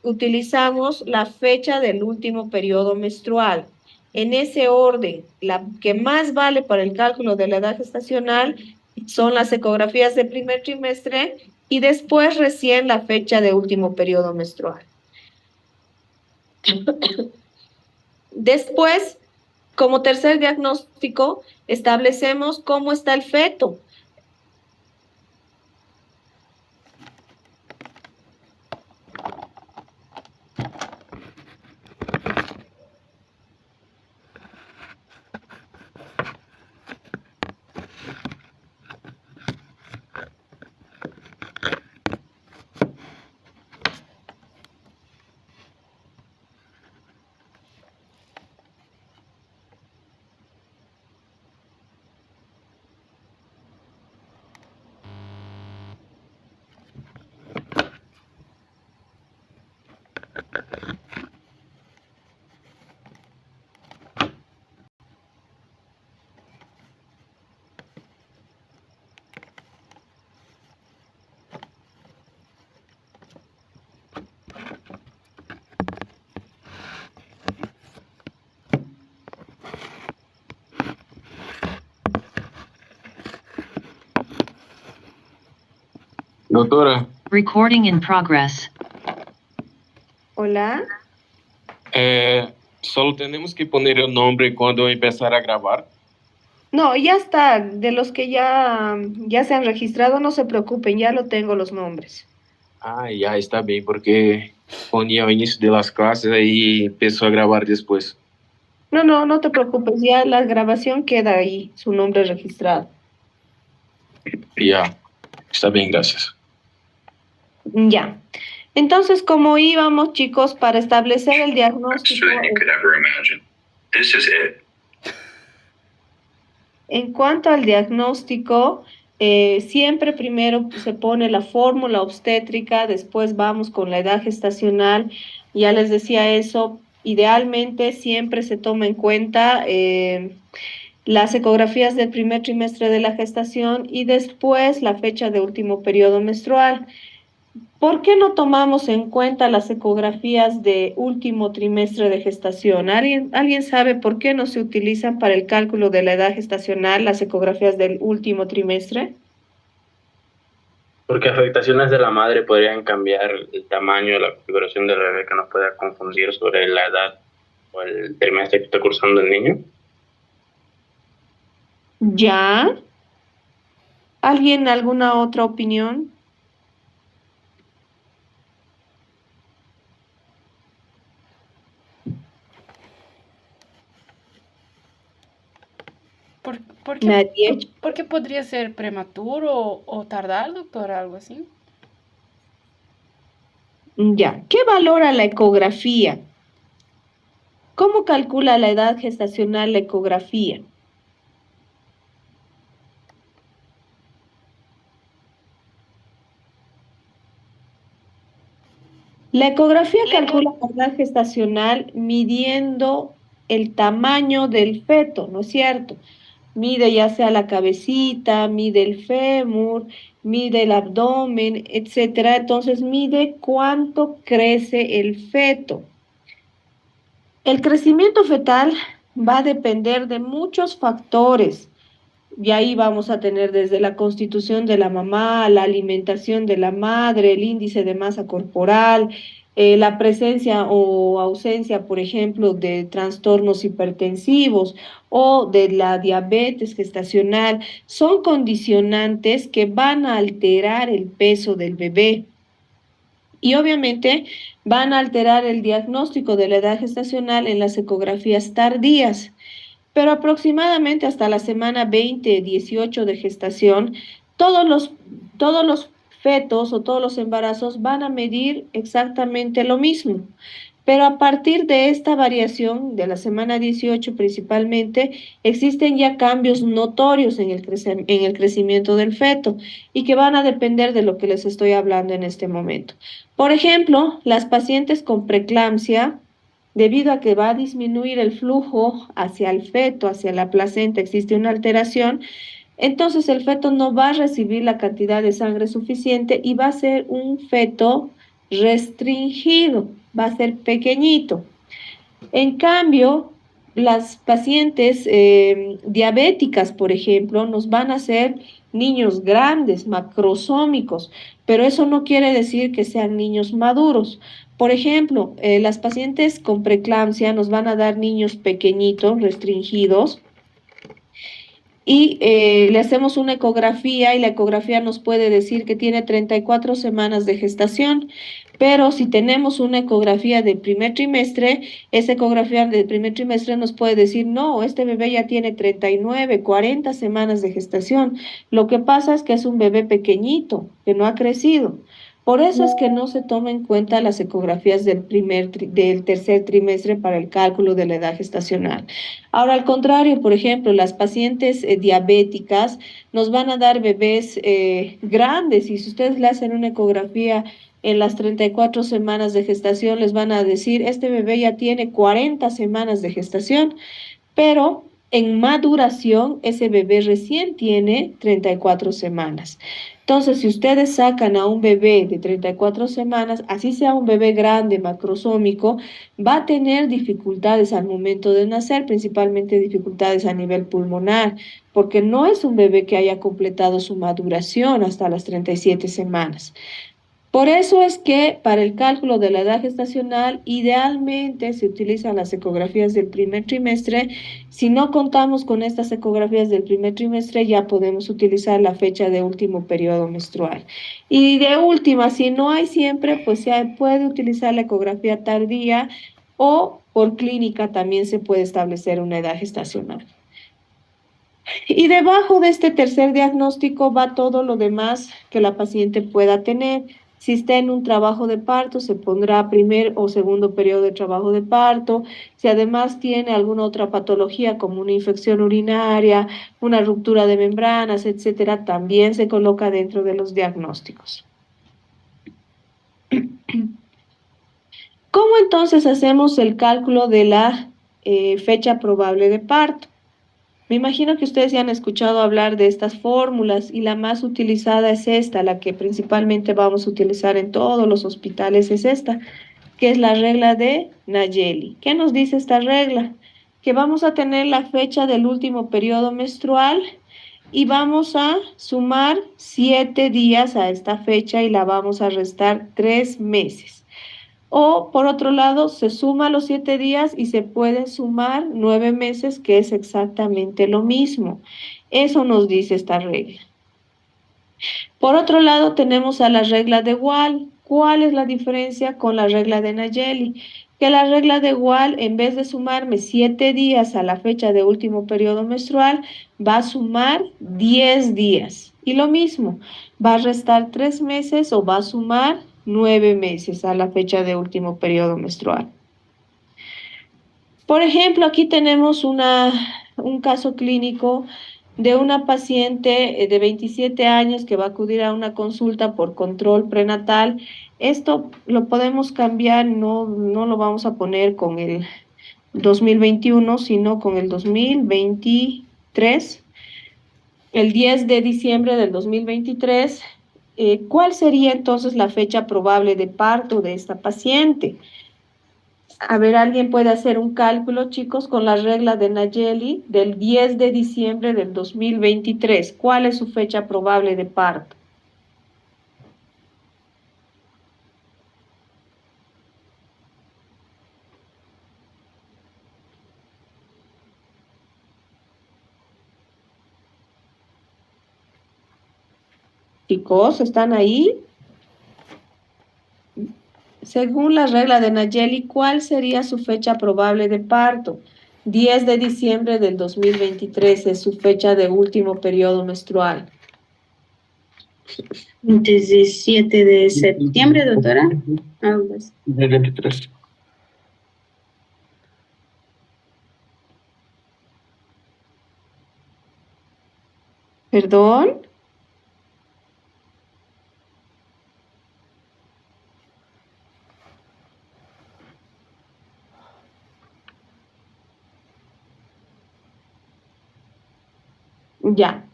utilizamos la fecha del último periodo menstrual. En ese orden, la que más vale para el cálculo de la edad gestacional son las ecografías del primer trimestre y después recién la fecha de último periodo menstrual. Después, como tercer diagnóstico, establecemos cómo está el feto. Doctora, Recording in progress. Hola. Solo tenemos que poner el nombre cuando empezar a grabar. No, ya está. De los que ya se han registrado, no se preocupen, ya lo tengo los nombres. Ah, ya está bien, porque ponía al inicio de las clases y empezó a grabar después. No te preocupes, ya la grabación queda ahí, su nombre registrado. Ya, está bien, gracias. Ya. Entonces, como íbamos, chicos, para establecer el diagnóstico, en cuanto al diagnóstico, Siempre primero se pone la fórmula obstétrica, después vamos con la edad gestacional. Ya les decía eso, idealmente siempre se toma en cuenta las ecografías del primer trimestre de la gestación y después la fecha de último periodo menstrual. ¿Por qué no tomamos en cuenta las ecografías de último trimestre de gestación? ¿Alguien sabe por qué no se utilizan para el cálculo de la edad gestacional las ecografías del último trimestre? Porque afectaciones de la madre podrían cambiar el tamaño, la configuración del bebé, que nos pueda confundir sobre la edad o el trimestre que está cursando el niño. ¿Ya? ¿Alguien, alguna otra opinión? Nadie. ¿Por qué podría ser prematuro o tardar, doctor? Algo así. Ya. ¿Qué valora la ecografía? ¿Cómo calcula la edad gestacional la ecografía? La ecografía calcula la edad gestacional midiendo el tamaño del feto, ¿no es cierto? Mide ya sea la cabecita, mide el fémur, mide el abdomen, etcétera. Entonces mide cuánto crece el feto. El crecimiento fetal va a depender de muchos factores. Y ahí vamos a tener desde la constitución de la mamá, la alimentación de la madre, el índice de masa corporal, la presencia o ausencia, por ejemplo, de trastornos hipertensivos o de la diabetes gestacional. Son condicionantes que van a alterar el peso del bebé. Y obviamente van a alterar el diagnóstico de la edad gestacional en las ecografías tardías. Pero aproximadamente hasta la semana 20, 18 de gestación, todos los fetos o todos los embarazos van a medir exactamente lo mismo. Pero a partir de esta variación, de la semana 18 principalmente, existen ya cambios notorios en el crecimiento del feto y que van a depender de lo que les estoy hablando en este momento. Por ejemplo, las pacientes con preeclampsia, debido a que va a disminuir el flujo hacia el feto, hacia la placenta, existe una alteración, entonces el feto no va a recibir la cantidad de sangre suficiente y va a ser un feto restringido, va a ser pequeñito. En cambio, las pacientes diabéticas, por ejemplo, nos van a ser niños grandes, macrosómicos, pero eso no quiere decir que sean niños maduros. Por ejemplo, las pacientes con preeclampsia nos van a dar niños pequeñitos, restringidos, y le hacemos una ecografía y la ecografía nos puede decir que tiene 34 semanas de gestación, pero si tenemos una ecografía del primer trimestre, esa ecografía del primer trimestre nos puede decir, no, este bebé ya tiene 39, 40 semanas de gestación. Lo que pasa es que es un bebé pequeñito, que no ha crecido. Por eso es que no se toman en cuenta las ecografías del tercer trimestre para el cálculo de la edad gestacional. Ahora, al contrario, por ejemplo, las pacientes diabéticas nos van a dar bebés grandes y si ustedes le hacen una ecografía en las 34 semanas de gestación, les van a decir, este bebé ya tiene 40 semanas de gestación, pero en maduración ese bebé recién tiene 34 semanas. Entonces, si ustedes sacan a un bebé de 34 semanas, así sea un bebé grande, macrosómico, va a tener dificultades al momento de nacer, principalmente dificultades a nivel pulmonar, porque no es un bebé que haya completado su maduración hasta las 37 semanas. Por eso es que para el cálculo de la edad gestacional, idealmente se utilizan las ecografías del primer trimestre. Si no contamos con estas ecografías del primer trimestre, ya podemos utilizar la fecha de último periodo menstrual. Y de última, si no hay siempre, pues se puede utilizar la ecografía tardía o por clínica también se puede establecer una edad gestacional. Y debajo de este tercer diagnóstico va todo lo demás que la paciente pueda tener. Si está en un trabajo de parto, se pondrá primer o segundo periodo de trabajo de parto. Si además tiene alguna otra patología como una infección urinaria, una ruptura de membranas, etcétera, también se coloca dentro de los diagnósticos. ¿Cómo entonces hacemos el cálculo de la fecha probable de parto? Me imagino que ustedes ya han escuchado hablar de estas fórmulas y la más utilizada es esta, la que principalmente vamos a utilizar en todos los hospitales es esta, que es la regla de Nayeli. ¿Qué nos dice esta regla? Que vamos a tener la fecha del último periodo menstrual y vamos a sumar 7 días a esta fecha y la vamos a restar 3 meses. O, por otro lado, se suma los 7 días y se pueden sumar 9 meses, que es exactamente lo mismo. Eso nos dice esta regla. Por otro lado, tenemos a la regla de Wahl. ¿Cuál es la diferencia con la regla de Nayeli? Que la regla de Wahl, en vez de sumarme 7 días a la fecha de último periodo menstrual, va a sumar 10 días. Y lo mismo, va a restar 3 meses o va a sumar 9 meses a la fecha de último periodo menstrual. Por ejemplo, aquí tenemos un caso clínico de una paciente de 27 años que va a acudir a una consulta por control prenatal. Esto lo podemos cambiar, no lo vamos a poner con el 2021, sino con el 2023. El 10 de diciembre del 2023, ¿cuál sería entonces la fecha probable de parto de esta paciente? A ver, ¿alguien puede hacer un cálculo, chicos, con la regla de Nayeli del 10 de diciembre del 2023? ¿Cuál es su fecha probable de parto? Chicos, ¿están ahí? Según la regla de Nayeli, ¿cuál sería su fecha probable de parto? 10 de diciembre del 2023 es su fecha de último periodo menstrual. 17 de septiembre, doctora. Algo así. 2023. ¿Perdón? Ya.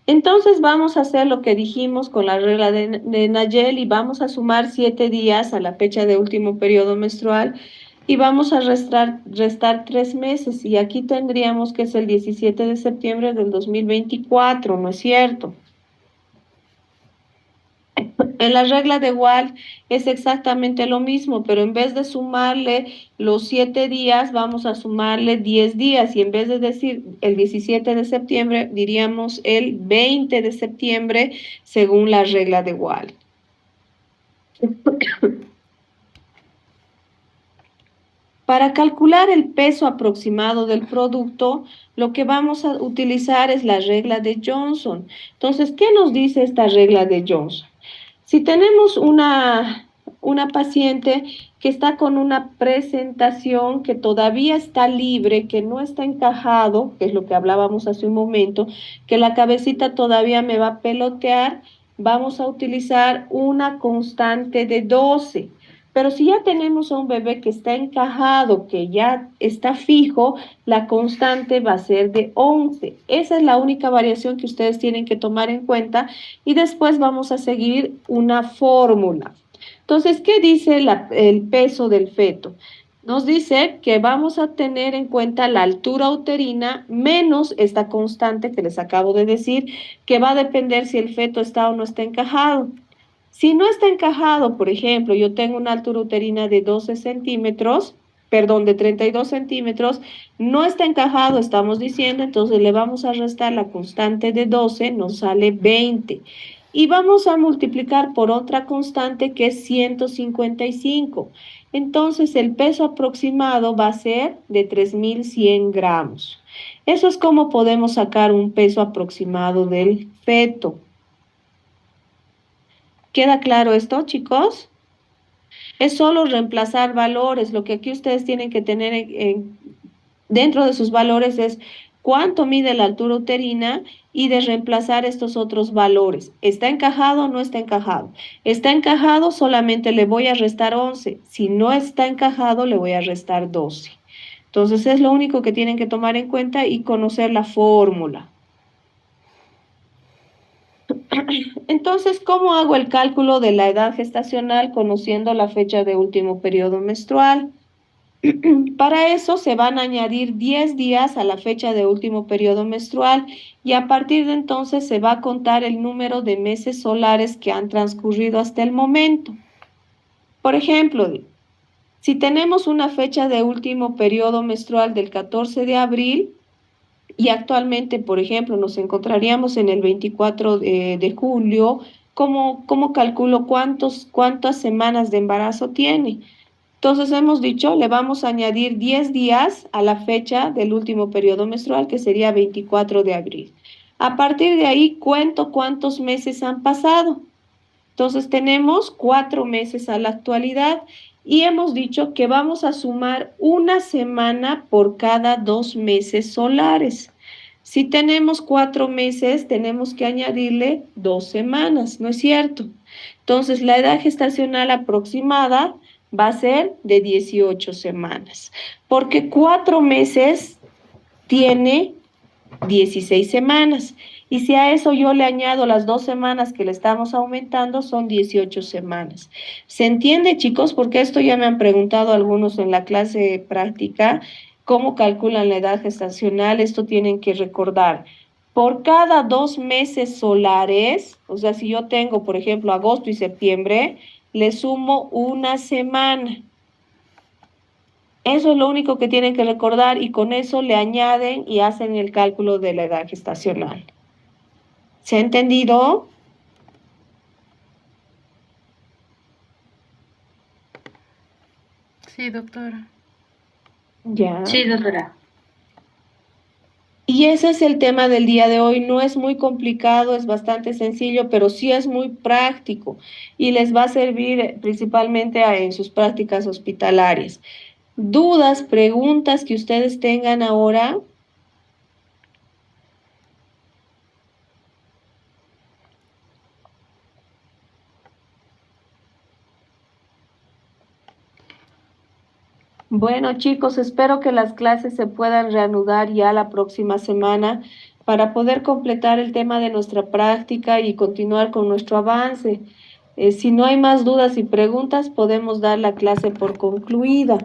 Entonces vamos a hacer lo que dijimos con la regla de Nayeli y vamos a sumar 7 días a la fecha de último periodo menstrual y vamos a restar 3 meses. Y aquí tendríamos que es el 17 de septiembre del 2024, ¿no es cierto? En la regla de Wahl es exactamente lo mismo, pero en vez de sumarle los 7 días, vamos a sumarle 10 días. Y en vez de decir el 17 de septiembre, diríamos el 20 de septiembre, según la regla de Wahl. Para calcular el peso aproximado del producto, lo que vamos a utilizar es la regla de Johnson. Entonces, ¿qué nos dice esta regla de Johnson? Si tenemos una paciente que está con una presentación que todavía está libre, que no está encajado, que es lo que hablábamos hace un momento, que la cabecita todavía me va a pelotear, vamos a utilizar una constante de 12. Pero si ya tenemos a un bebé que está encajado, que ya está fijo, la constante va a ser de 11. Esa es la única variación que ustedes tienen que tomar en cuenta y después vamos a seguir una fórmula. Entonces, ¿qué dice el peso del feto? Nos dice que vamos a tener en cuenta la altura uterina menos esta constante que les acabo de decir, que va a depender si el feto está o no está encajado. Si no está encajado, por ejemplo, yo tengo una altura uterina de 12 centímetros, perdón, de 32 centímetros, no está encajado, estamos diciendo, entonces le vamos a restar la constante de 12, nos sale 20. Y vamos a multiplicar por otra constante que es 155. Entonces el peso aproximado va a ser de 3.100 gramos. Eso es como podemos sacar un peso aproximado del feto. ¿Queda claro esto, chicos? Es solo reemplazar valores. Lo que aquí ustedes tienen que tener dentro de sus valores es cuánto mide la altura uterina y de reemplazar estos otros valores. ¿Está encajado o no está encajado? Está encajado, solamente le voy a restar 11. Si no está encajado, le voy a restar 12. Entonces es lo único que tienen que tomar en cuenta y conocer la fórmula. Entonces, ¿cómo hago el cálculo de la edad gestacional conociendo la fecha de último periodo menstrual? Para eso se van a añadir 10 días a la fecha de último periodo menstrual y a partir de entonces se va a contar el número de meses solares que han transcurrido hasta el momento. Por ejemplo, si tenemos una fecha de último periodo menstrual del 14 de abril y actualmente, por ejemplo, nos encontraríamos en el 24 de julio, ¿cómo calculo cuántas semanas de embarazo tiene? Entonces hemos dicho, le vamos a añadir 10 días a la fecha del último periodo menstrual, que sería 24 de abril. A partir de ahí, cuento cuántos meses han pasado. Entonces tenemos 4 meses a la actualidad y hemos dicho que vamos a sumar una semana por cada 2 meses solares. Si tenemos 4 meses, tenemos que añadirle 2 semanas, ¿no es cierto? Entonces la edad gestacional aproximada va a ser de 18 semanas, porque 4 meses tiene 16 semanas. Y si a eso yo le añado las 2 semanas que le estamos aumentando, son 18 semanas. ¿Se entiende, chicos? Porque esto ya me han preguntado algunos en la clase práctica, ¿cómo calculan la edad gestacional? Esto tienen que recordar. Por cada 2 meses solares, o sea, si yo tengo, por ejemplo, agosto y septiembre, le sumo una semana. Eso es lo único que tienen que recordar y con eso le añaden y hacen el cálculo de la edad gestacional. ¿Se ha entendido? Sí, doctora. Ya. Sí, doctora. Y ese es el tema del día de hoy. No es muy complicado, es bastante sencillo, pero sí es muy práctico y les va a servir principalmente en sus prácticas hospitalarias. ¿Dudas, preguntas que ustedes tengan ahora? Bueno, chicos, espero que las clases se puedan reanudar ya la próxima semana para poder completar el tema de nuestra práctica y continuar con nuestro avance. Si no hay más dudas y preguntas, podemos dar la clase por concluida.